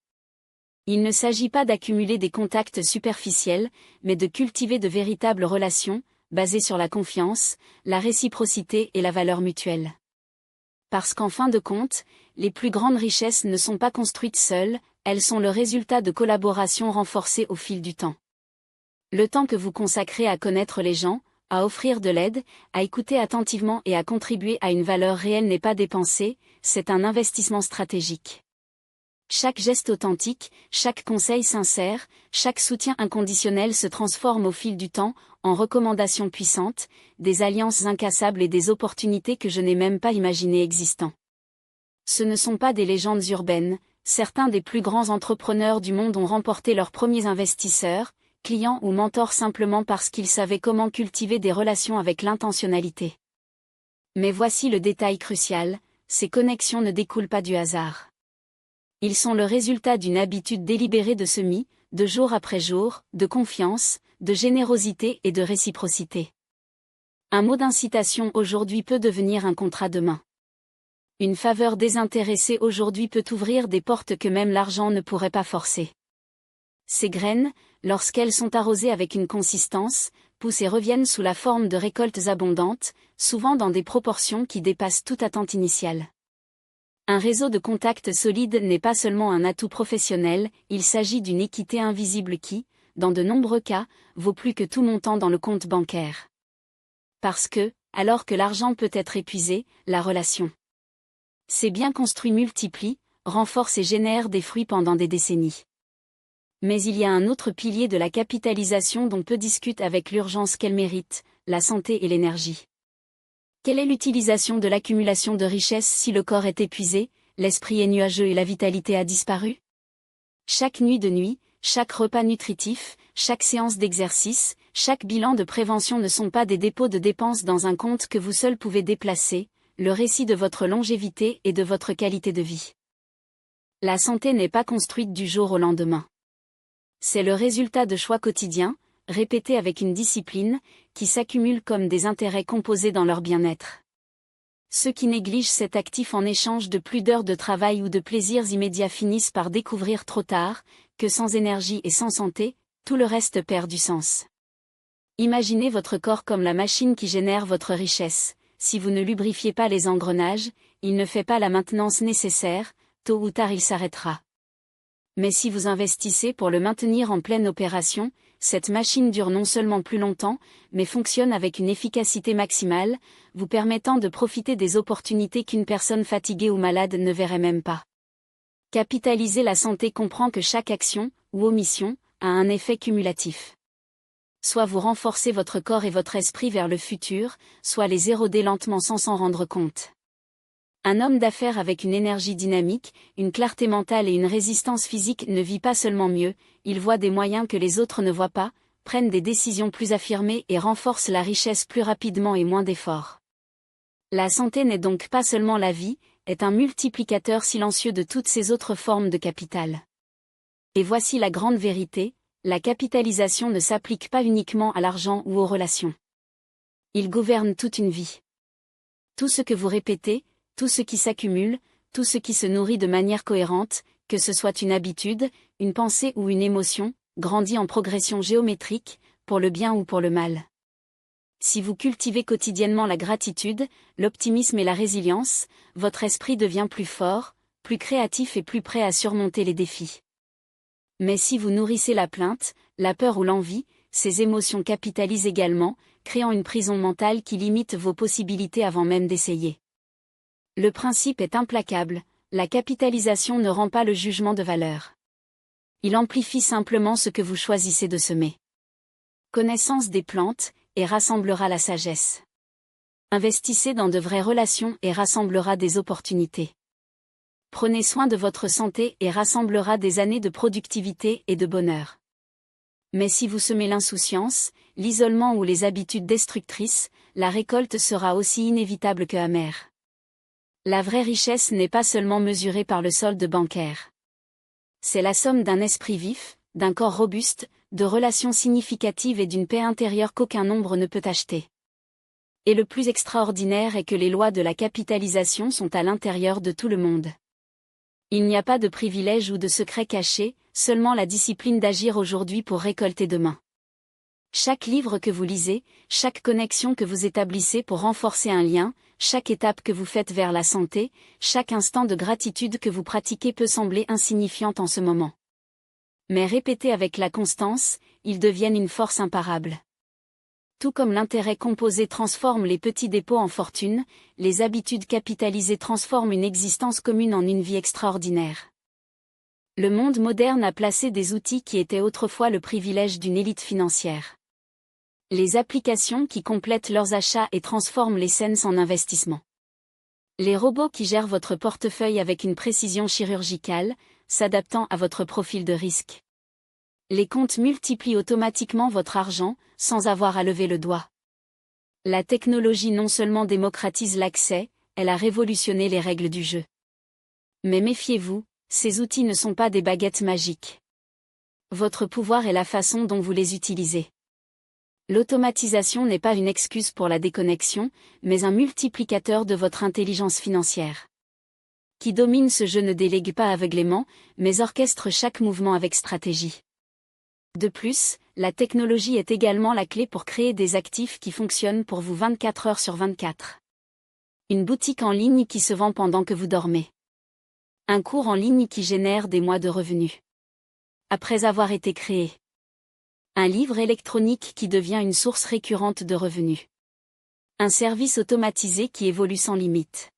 Il ne s'agit pas d'accumuler des contacts superficiels, mais de cultiver de véritables relations, basées sur la confiance, la réciprocité et la valeur mutuelle. Parce qu'en fin de compte, les plus grandes richesses ne sont pas construites seules, elles sont le résultat de collaborations renforcées au fil du temps. Le temps que vous consacrez à connaître les gens, à offrir de l'aide, à écouter attentivement et à contribuer à une valeur réelle n'est pas dépensé, c'est un investissement stratégique. Chaque geste authentique, chaque conseil sincère, chaque soutien inconditionnel se transforme au fil du temps, en recommandations puissantes, des alliances incassables et des opportunités que je n'ai même pas imaginées existant. Ce ne sont pas des légendes urbaines, certains des plus grands entrepreneurs du monde ont remporté leurs premiers investisseurs, clients ou mentors simplement parce qu'ils savaient comment cultiver des relations avec l'intentionnalité. Mais voici le détail crucial, ces connexions ne découlent pas du hasard. Ils sont le résultat d'une habitude délibérée de semis, de jour après jour, de confiance, de générosité et de réciprocité. Un mot d'incitation aujourd'hui peut devenir un contrat demain. Une faveur désintéressée aujourd'hui peut ouvrir des portes que même l'argent ne pourrait pas forcer. Ces graines, lorsqu'elles sont arrosées avec une consistance, poussent et reviennent sous la forme de récoltes abondantes, souvent dans des proportions qui dépassent toute attente initiale. Un réseau de contacts solide n'est pas seulement un atout professionnel, il s'agit d'une équité invisible qui, dans de nombreux cas, vaut plus que tout montant dans le compte bancaire. Parce que, alors que l'argent peut être épuisé, la relation. Ces biens construits multiplient, renforcent et génèrent des fruits pendant des décennies. Mais il y a un autre pilier de la capitalisation dont peu discutent avec l'urgence qu'elle mérite, la santé et l'énergie. Quelle est l'utilisation de l'accumulation de richesses si le corps est épuisé, l'esprit est nuageux et la vitalité a disparu? Chaque nuit, chaque repas nutritif, chaque séance d'exercice, chaque bilan de prévention ne sont pas des dépôts de dépenses dans un compte que vous seul pouvez déplacer, le récit de votre longévité et de votre qualité de vie. La santé n'est pas construite du jour au lendemain. C'est le résultat de choix quotidiens, répétés avec une discipline, qui s'accumulent comme des intérêts composés dans leur bien-être. Ceux qui négligent cet actif en échange de plus d'heures de travail ou de plaisirs immédiats finissent par découvrir trop tard, que sans énergie et sans santé, tout le reste perd du sens. Imaginez votre corps comme la machine qui génère votre richesse. Si vous ne lubrifiez pas les engrenages, il ne fait pas la maintenance nécessaire, tôt ou tard il s'arrêtera. Mais si vous investissez pour le maintenir en pleine opération, cette machine dure non seulement plus longtemps, mais fonctionne avec une efficacité maximale, vous permettant de profiter des opportunités qu'une personne fatiguée ou malade ne verrait même pas. Capitaliser la santé comprend que chaque action, ou omission, a un effet cumulatif. Soit vous renforcez votre corps et votre esprit vers le futur, soit les érodez lentement sans s'en rendre compte. Un homme d'affaires avec une énergie dynamique, une clarté mentale et une résistance physique ne vit pas seulement mieux, il voit des moyens que les autres ne voient pas, prennent des décisions plus affirmées et renforce la richesse plus rapidement et moins d'efforts. La santé n'est donc pas seulement la vie, est un multiplicateur silencieux de toutes ces autres formes de capital. Et voici la grande vérité, la capitalisation ne s'applique pas uniquement à l'argent ou aux relations. Il gouverne toute une vie. Tout ce que vous répétez, tout ce qui s'accumule, tout ce qui se nourrit de manière cohérente, que ce soit une habitude, une pensée ou une émotion, grandit en progression géométrique, pour le bien ou pour le mal. Si vous cultivez quotidiennement la gratitude, l'optimisme et la résilience, votre esprit devient plus fort, plus créatif et plus prêt à surmonter les défis. Mais si vous nourrissez la plainte, la peur ou l'envie, ces émotions capitalisent également, créant une prison mentale qui limite vos possibilités avant même d'essayer. Le principe est implacable, la capitalisation ne rend pas le jugement de valeur. Il amplifie simplement ce que vous choisissez de semer. Connaissance des plantes, et rassemblera la sagesse. Investissez dans de vraies relations et rassemblera des opportunités. Prenez soin de votre santé et rassemblera des années de productivité et de bonheur. Mais si vous semez l'insouciance, l'isolement ou les habitudes destructrices, la récolte sera aussi inévitable que amère. La vraie richesse n'est pas seulement mesurée par le solde bancaire. C'est la somme d'un esprit vif, d'un corps robuste, de relations significatives et d'une paix intérieure qu'aucun nombre ne peut acheter. Et le plus extraordinaire est que les lois de la capitalisation sont à l'intérieur de tout le monde. Il n'y a pas de privilège ou de secret caché, seulement la discipline d'agir aujourd'hui pour récolter demain. Chaque livre que vous lisez, chaque connexion que vous établissez pour renforcer un lien, chaque étape que vous faites vers la santé, chaque instant de gratitude que vous pratiquez peut sembler insignifiante en ce moment. Mais répétés avec la constance, ils deviennent une force imparable. Tout comme l'intérêt composé transforme les petits dépôts en fortune, les habitudes capitalisées transforment une existence commune en une vie extraordinaire. Le monde moderne a placé des outils qui étaient autrefois le privilège d'une élite financière. Les applications qui complètent leurs achats et transforment les scènes en investissement. Les robots qui gèrent votre portefeuille avec une précision chirurgicale, s'adaptant à votre profil de risque. Les comptes multiplient automatiquement votre argent, sans avoir à lever le doigt. La technologie non seulement démocratise l'accès, elle a révolutionné les règles du jeu. Mais méfiez-vous, ces outils ne sont pas des baguettes magiques. Votre pouvoir est la façon dont vous les utilisez. L'automatisation n'est pas une excuse pour la déconnexion, mais un multiplicateur de votre intelligence financière. Qui domine ce jeu ne délègue pas aveuglément, mais orchestre chaque mouvement avec stratégie. De plus, la technologie est également la clé pour créer des actifs qui fonctionnent pour vous 24 heures sur 24. Une boutique en ligne qui se vend pendant que vous dormez. Un cours en ligne qui génère des mois de revenus. Après avoir été créé. Un livre électronique qui devient une source récurrente de revenus. Un service automatisé qui évolue sans limite.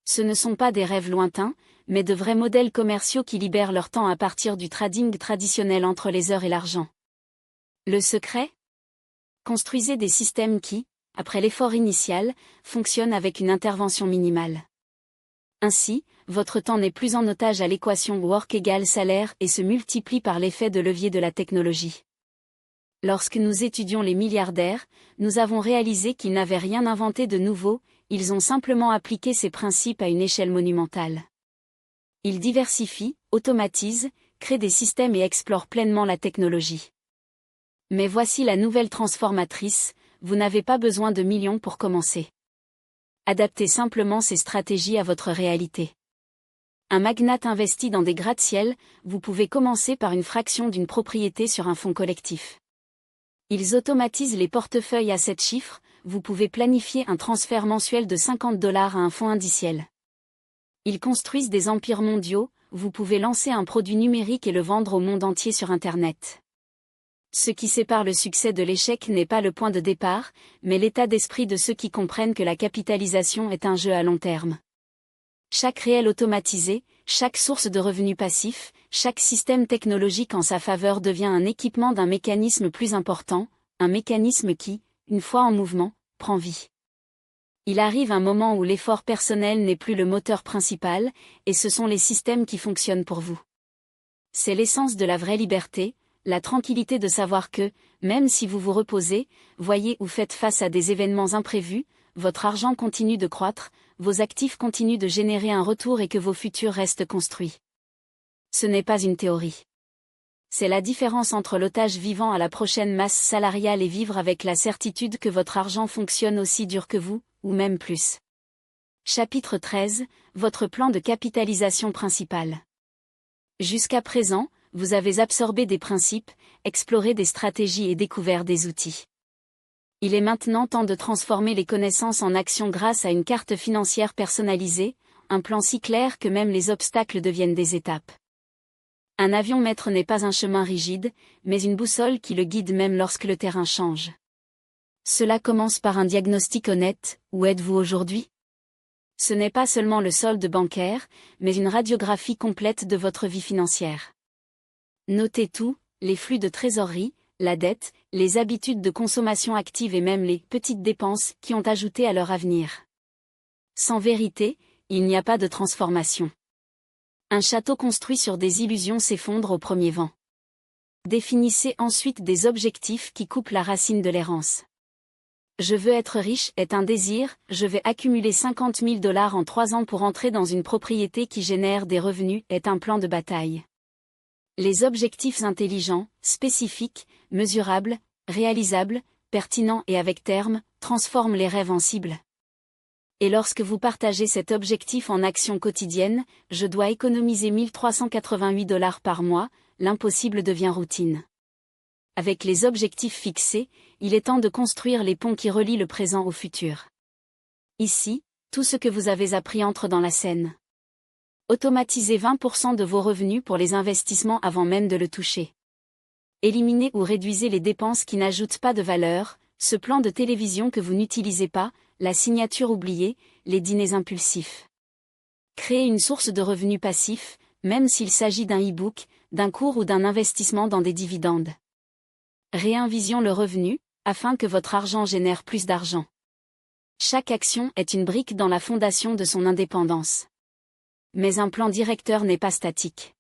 Ce ne sont pas des rêves lointains, mais de vrais modèles commerciaux qui libèrent leur temps à partir du trading traditionnel entre les heures et l'argent. Le secret ? Construisez des systèmes qui, après l'effort initial, fonctionnent avec une intervention minimale. Ainsi, votre temps n'est plus en otage à l'équation work égale salaire et se multiplie par l'effet de levier de la technologie. Lorsque nous étudions les milliardaires, nous avons réalisé qu'ils n'avaient rien inventé de nouveau, ils ont simplement appliqué ces principes à une échelle monumentale. Il diversifie, automatise, crée des systèmes et explore pleinement la technologie. Mais voici la nouvelle transformatrice, vous n'avez pas besoin de millions pour commencer. Adaptez simplement ces stratégies à votre réalité. Un magnate investit dans des gratte-ciel, vous pouvez commencer par une fraction d'une propriété sur un fonds collectif. Ils automatisent les portefeuilles à 7 chiffres, vous pouvez planifier un transfert mensuel de $50 à un fonds indiciel. Ils construisent des empires mondiaux, vous pouvez lancer un produit numérique et le vendre au monde entier sur Internet. Ce qui sépare le succès de l'échec n'est pas le point de départ, mais l'état d'esprit de ceux qui comprennent que la capitalisation est un jeu à long terme. Chaque réel automatisé, chaque source de revenus passifs, chaque système technologique en sa faveur devient un équipement d'un mécanisme plus important, un mécanisme qui, une fois en mouvement, prend vie. Il arrive un moment où l'effort personnel n'est plus le moteur principal, et ce sont les systèmes qui fonctionnent pour vous. C'est l'essence de la vraie liberté, la tranquillité de savoir que, même si vous vous reposez, voyez ou faites face à des événements imprévus, votre argent continue de croître, vos actifs continuent de générer un retour et que vos futurs restent construits. Ce n'est pas une théorie. C'est la différence entre l'otage vivant à la prochaine masse salariale et vivre avec la certitude que votre argent fonctionne aussi dur que vous, ou même plus. Chapitre 13, votre plan de capitalisation principal. Jusqu'à présent, vous avez absorbé des principes, exploré des stratégies et découvert des outils. Il est maintenant temps de transformer les connaissances en actions grâce à une carte financière personnalisée, un plan si clair que même les obstacles deviennent des étapes. Un avion maître n'est pas un chemin rigide, mais une boussole qui le guide même lorsque le terrain change. Cela commence par un diagnostic honnête, où êtes-vous aujourd'hui ? Ce n'est pas seulement le solde bancaire, mais une radiographie complète de votre vie financière. Notez tout, les flux de trésorerie, la dette, les habitudes de consommation active et même les petites dépenses qui ont ajouté à leur avenir. Sans vérité, il n'y a pas de transformation. Un château construit sur des illusions s'effondre au premier vent. Définissez ensuite des objectifs qui coupent la racine de l'errance. Je veux être riche est un désir, je vais accumuler $50 000 en 3 ans pour entrer dans une propriété qui génère des revenus est un plan de bataille. Les objectifs intelligents, spécifiques, mesurables, réalisables, pertinents et avec terme, transforment les rêves en cibles. Et lorsque vous partagez cet objectif en action quotidienne, je dois économiser $1 388 par mois, l'impossible devient routine. Avec les objectifs fixés, il est temps de construire les ponts qui relient le présent au futur. Ici, tout ce que vous avez appris entre dans la scène. Automatisez 20% de vos revenus pour les investissements avant même de le toucher. Éliminez ou réduisez les dépenses qui n'ajoutent pas de valeur, ce plan de télévision que vous n'utilisez pas, la signature oubliée, les dîners impulsifs. Créez une source de revenus passifs, même s'il s'agit d'un e-book, d'un cours ou d'un investissement dans des dividendes. Réinvision le revenu, afin que votre argent génère plus d'argent. Chaque action est une brique dans la fondation de son indépendance. Mais un plan directeur n'est pas statique.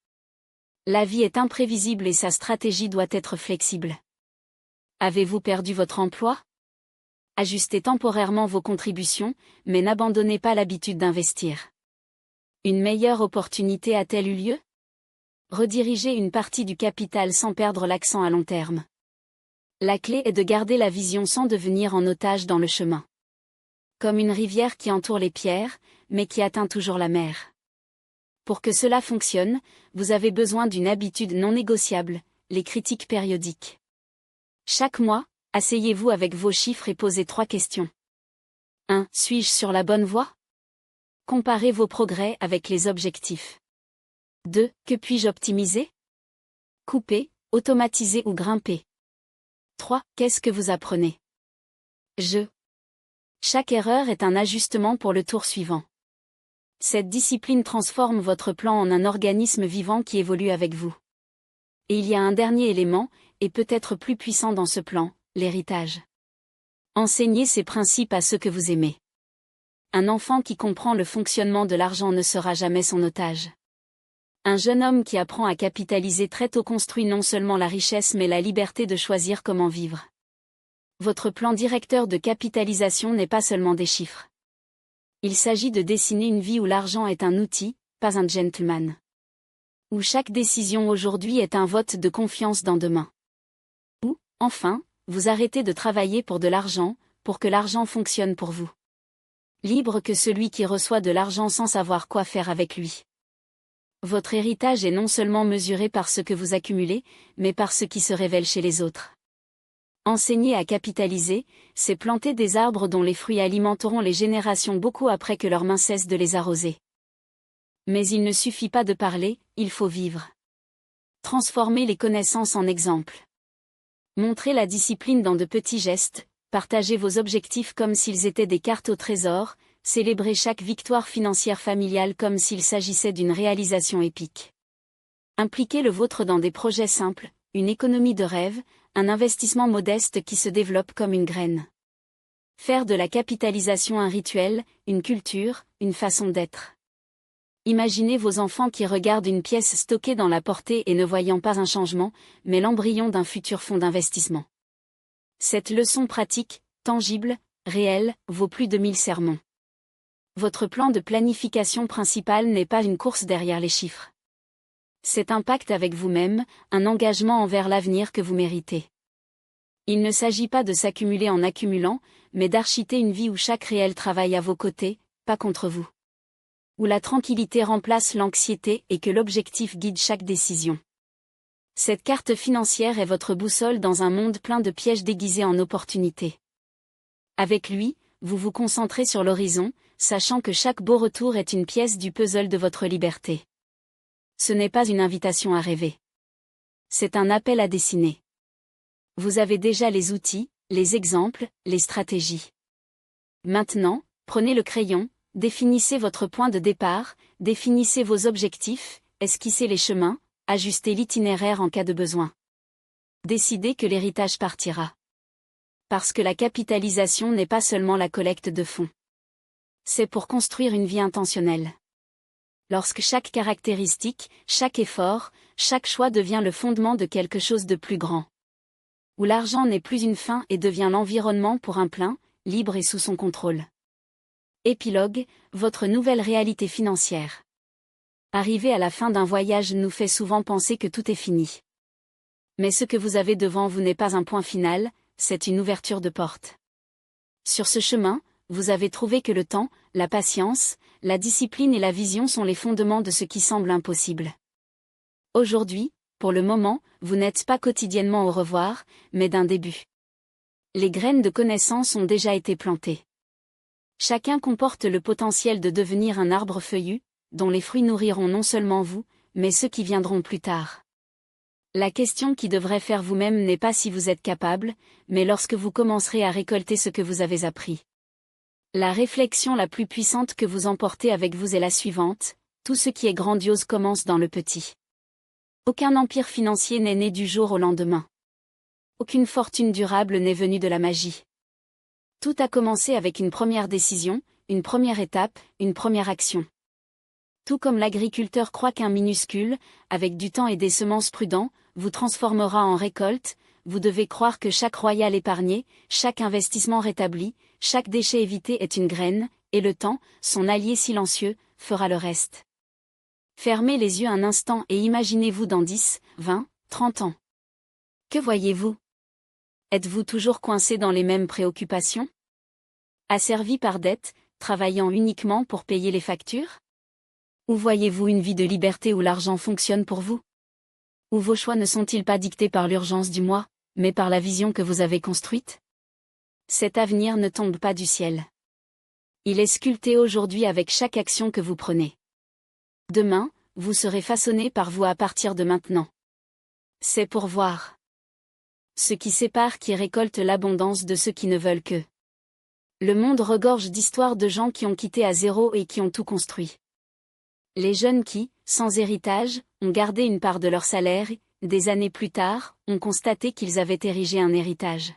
La vie est imprévisible et sa stratégie doit être flexible. Avez-vous perdu votre emploi ? Ajustez temporairement vos contributions, mais n'abandonnez pas l'habitude d'investir. Une meilleure opportunité a-t-elle eu lieu ? Redirigez une partie du capital sans perdre l'accent à long terme. La clé est de garder la vision sans devenir en otage dans le chemin. Comme une rivière qui entoure les pierres, mais qui atteint toujours la mer. Pour que cela fonctionne, vous avez besoin d'une habitude non négociable, les critiques périodiques. Chaque mois, asseyez-vous avec vos chiffres et posez 3 questions. 1. Suis-je sur la bonne voie ? Comparez vos progrès avec les objectifs. 2. Que puis-je optimiser ? Couper, automatiser ou grimper. 3. Qu'est-ce que vous apprenez ? Chaque erreur est un ajustement pour le tour suivant. Cette discipline transforme votre plan en un organisme vivant qui évolue avec vous. Et il y a un dernier élément, et peut-être plus puissant dans ce plan, l'héritage. Enseignez ces principes à ceux que vous aimez. Un enfant qui comprend le fonctionnement de l'argent ne sera jamais son otage. Un jeune homme qui apprend à capitaliser très tôt construit non seulement la richesse mais la liberté de choisir comment vivre. Votre plan directeur de capitalisation n'est pas seulement des chiffres. Il s'agit de dessiner une vie où l'argent est un outil, pas un gentleman. Où chaque décision aujourd'hui est un vote de confiance dans demain. Ou, enfin, vous arrêtez de travailler pour de l'argent, pour que l'argent fonctionne pour vous. Libre que celui qui reçoit de l'argent sans savoir quoi faire avec lui. Votre héritage est non seulement mesuré par ce que vous accumulez, mais par ce qui se révèle chez les autres. Enseigner à capitaliser, c'est planter des arbres dont les fruits alimenteront les générations beaucoup après que leurs mains cessent de les arroser. Mais il ne suffit pas de parler, il faut vivre. Transformer les connaissances en exemples. Montrez la discipline dans de petits gestes, partagez vos objectifs comme s'ils étaient des cartes au trésor, célébrez chaque victoire financière familiale comme s'il s'agissait d'une réalisation épique. Impliquez le vôtre dans des projets simples, une économie de rêve, un investissement modeste qui se développe comme une graine. Faire de la capitalisation un rituel, une culture, une façon d'être. Imaginez vos enfants qui regardent une pièce stockée dans la portée et ne voyant pas un changement, mais l'embryon d'un futur fonds d'investissement. Cette leçon pratique, tangible, réelle, vaut plus de 1000 sermons. Votre plan de planification principal n'est pas une course derrière les chiffres. C'est un pacte avec vous-même, un engagement envers l'avenir que vous méritez. Il ne s'agit pas de s'accumuler en accumulant, mais d'architer une vie où chaque réel travaille à vos côtés, pas contre vous. Où la tranquillité remplace l'anxiété et que l'objectif guide chaque décision. Cette carte financière est votre boussole dans un monde plein de pièges déguisés en opportunités. Avec lui, vous vous concentrez sur l'horizon, sachant que chaque beau retour est une pièce du puzzle de votre liberté. Ce n'est pas une invitation à rêver. C'est un appel à dessiner. Vous avez déjà les outils, les exemples, les stratégies. Maintenant, prenez le crayon, définissez votre point de départ, définissez vos objectifs, esquissez les chemins, ajustez l'itinéraire en cas de besoin. Décidez que l'héritage partira. Parce que la capitalisation n'est pas seulement la collecte de fonds. C'est pour construire une vie intentionnelle. Lorsque chaque caractéristique, chaque effort, chaque choix devient le fondement de quelque chose de plus grand. Où l'argent n'est plus une fin et devient l'environnement pour un plein, libre et sous son contrôle. Épilogue, votre nouvelle réalité financière. Arriver à la fin d'un voyage nous fait souvent penser que tout est fini. Mais ce que vous avez devant vous n'est pas un point final, c'est une ouverture de porte. Sur ce chemin, vous avez trouvé que le temps, la patience, la discipline et la vision sont les fondements de ce qui semble impossible. Aujourd'hui, pour le moment, vous n'êtes pas quotidiennement au revoir, mais d'un début. Les graines de connaissances ont déjà été plantées. Chacun comporte le potentiel de devenir un arbre feuillu, dont les fruits nourriront non seulement vous, mais ceux qui viendront plus tard. La question qui devrait faire vous-même n'est pas si vous êtes capable, mais lorsque vous commencerez à récolter ce que vous avez appris. La réflexion la plus puissante que vous emportez avec vous est la suivante: tout ce qui est grandiose commence dans le petit. Aucun empire financier n'est né du jour au lendemain. Aucune fortune durable n'est venue de la magie. Tout a commencé avec une première décision, une première étape, une première action. Tout comme l'agriculteur croit qu'un minuscule, avec du temps et des semences prudents, vous transformera en récolte, vous devez croire que chaque royal épargné, chaque investissement rétabli, chaque déchet évité est une graine, et le temps, son allié silencieux, fera le reste. Fermez les yeux un instant et imaginez-vous dans 10, 20, 30 ans. Que voyez-vous? Êtes-vous toujours coincé dans les mêmes préoccupations? Asservi par dette, travaillant uniquement pour payer les factures? Ou voyez-vous une vie de liberté où l'argent fonctionne pour vous? Où vos choix ne sont-ils pas dictés par l'urgence du mois, mais par la vision que vous avez construite? Cet avenir ne tombe pas du ciel. Il est sculpté aujourd'hui avec chaque action que vous prenez. Demain, vous serez façonné par vous à partir de maintenant. C'est pour voir. Ce qui sépare qui récolte l'abondance de ceux qui ne veulent que. Le monde regorge d'histoires de gens qui ont quitté à zéro et qui ont tout construit. Les jeunes qui, sans héritage, ont gardé une part de leur salaire, des années plus tard, ont constaté qu'ils avaient érigé un héritage.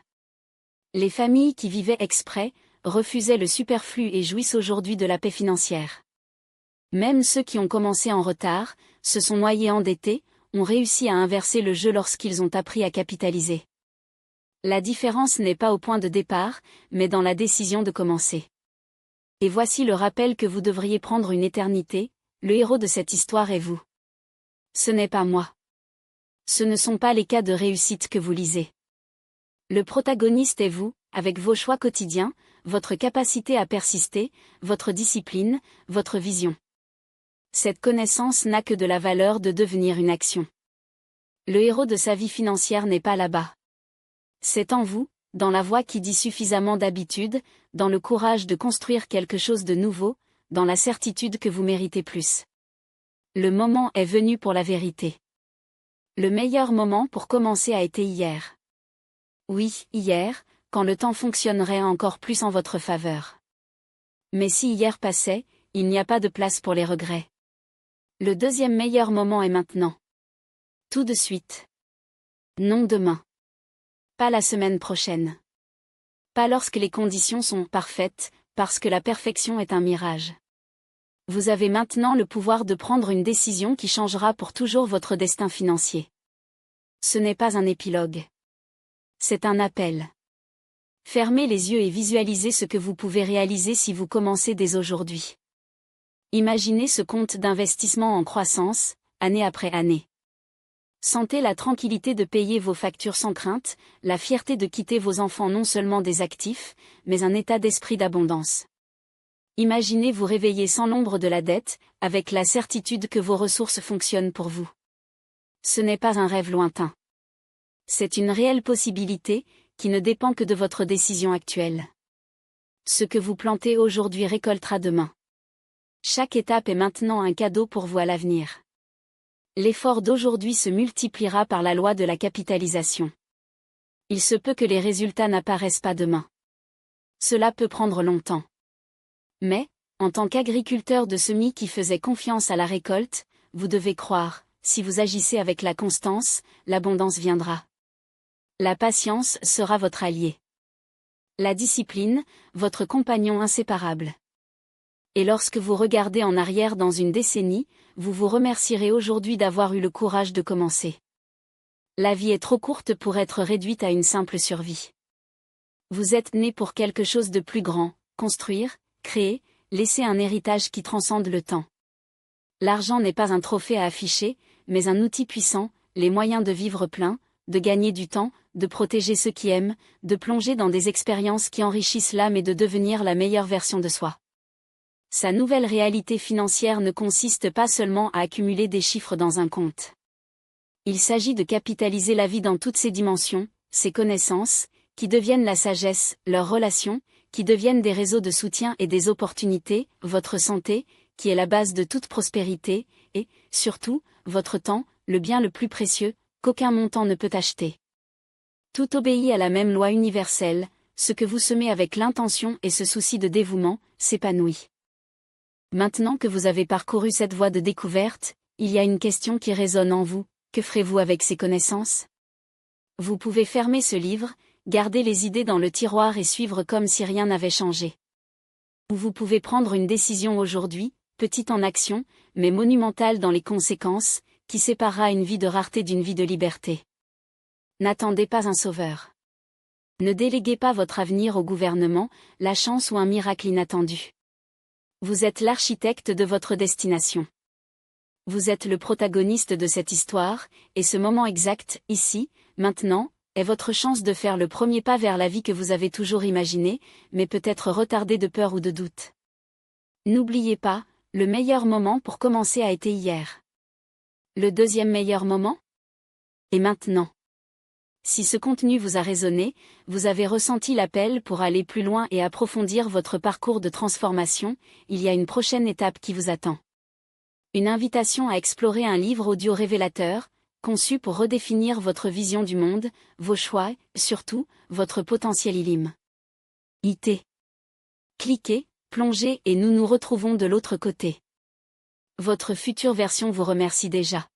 Les familles qui vivaient exprès, refusaient le superflu et jouissent aujourd'hui de la paix financière. Même ceux qui ont commencé en retard, se sont noyés endettés, ont réussi à inverser le jeu lorsqu'ils ont appris à capitaliser. La différence n'est pas au point de départ, mais dans la décision de commencer. Et voici le rappel que vous devriez prendre une éternité, Le héros de cette histoire est vous. Ce n'est pas moi. Ce ne sont pas les cas de réussite que vous lisez. Le protagoniste est vous, avec vos choix quotidiens, votre capacité à persister, votre discipline, votre vision. Cette connaissance n'a que de la valeur de devenir une action. Le héros de sa vie financière n'est pas là-bas. C'est en vous, dans la voix qui dit suffisamment d'habitude, dans le courage de construire quelque chose de nouveau, dans la certitude que vous méritez plus. Le moment est venu pour la vérité. Le meilleur moment pour commencer a été hier. Oui, hier, quand le temps fonctionnerait encore plus en votre faveur. Mais si hier passait, il n'y a pas de place pour les regrets. Le deuxième meilleur moment est maintenant. Tout de suite. Non demain. Pas la semaine prochaine. Pas lorsque les conditions sont parfaites, parce que la perfection est un mirage. Vous avez maintenant le pouvoir de prendre une décision qui changera pour toujours votre destin financier. Ce n'est pas un épilogue. C'est un appel. Fermez les yeux et visualisez ce que vous pouvez réaliser si vous commencez dès aujourd'hui. Imaginez ce compte d'investissement en croissance, année après année. Sentez la tranquillité de payer vos factures sans crainte, la fierté de quitter vos enfants non seulement des actifs, mais un état d'esprit d'abondance. Imaginez vous réveiller sans l'ombre de la dette, avec la certitude que vos ressources fonctionnent pour vous. Ce n'est pas un rêve lointain. C'est une réelle possibilité, qui ne dépend que de votre décision actuelle. Ce que vous plantez aujourd'hui récoltera demain. Chaque étape est maintenant un cadeau pour vous à l'avenir. L'effort d'aujourd'hui se multipliera par la loi de la capitalisation. Il se peut que les résultats n'apparaissent pas demain. Cela peut prendre longtemps. Mais, en tant qu'agriculteur de semis qui faisait confiance à la récolte, vous devez croire, si vous agissez avec la constance, l'abondance viendra. La patience sera votre allié. La discipline, votre compagnon inséparable. Et lorsque vous regardez en arrière dans une décennie, vous vous remercierez aujourd'hui d'avoir eu le courage de commencer. La vie est trop courte pour être réduite à une simple survie. Vous êtes né pour quelque chose de plus grand, construire, créer, laisser un héritage qui transcende le temps. L'argent n'est pas un trophée à afficher, mais un outil puissant, les moyens de vivre plein, de gagner du temps, de protéger ceux qui aiment, de plonger dans des expériences qui enrichissent l'âme et de devenir la meilleure version de soi. Sa nouvelle réalité financière ne consiste pas seulement à accumuler des chiffres dans un compte. Il s'agit de capitaliser la vie dans toutes ses dimensions, ses connaissances, qui deviennent la sagesse, leurs relations, qui deviennent des réseaux de soutien et des opportunités, votre santé, qui est la base de toute prospérité, et, surtout, votre temps, le bien le plus précieux, qu'aucun montant ne peut acheter. Tout obéit à la même loi universelle, ce que vous semez avec l'intention et ce souci de dévouement, s'épanouit. Maintenant que vous avez parcouru cette voie de découverte, il y a une question qui résonne en vous, que ferez-vous avec ces connaissances? Vous pouvez fermer ce livre, garder les idées dans le tiroir et suivre comme si rien n'avait changé. Ou vous pouvez prendre une décision aujourd'hui, petite en action, mais monumentale dans les conséquences, qui séparera une vie de rareté d'une vie de liberté. N'attendez pas un sauveur. Ne déléguez pas votre avenir au gouvernement, la chance ou un miracle inattendu. Vous êtes l'architecte de votre destination. Vous êtes le protagoniste de cette histoire, et ce moment exact, ici, maintenant, est votre chance de faire le premier pas vers la vie que vous avez toujours imaginée, mais peut-être retardée de peur ou de doute. N'oubliez pas, le meilleur moment pour commencer a été hier. Le deuxième meilleur moment? Et maintenant. Si ce contenu vous a résonné, vous avez ressenti l'appel pour aller plus loin et approfondir votre parcours de transformation, il y a une prochaine étape qui vous attend. Une invitation à explorer un livre audio révélateur, conçu pour redéfinir votre vision du monde, vos choix, et surtout, votre potentiel illimité. Cliquez, plongez et nous nous retrouvons de l'autre côté. Votre future version vous remercie déjà.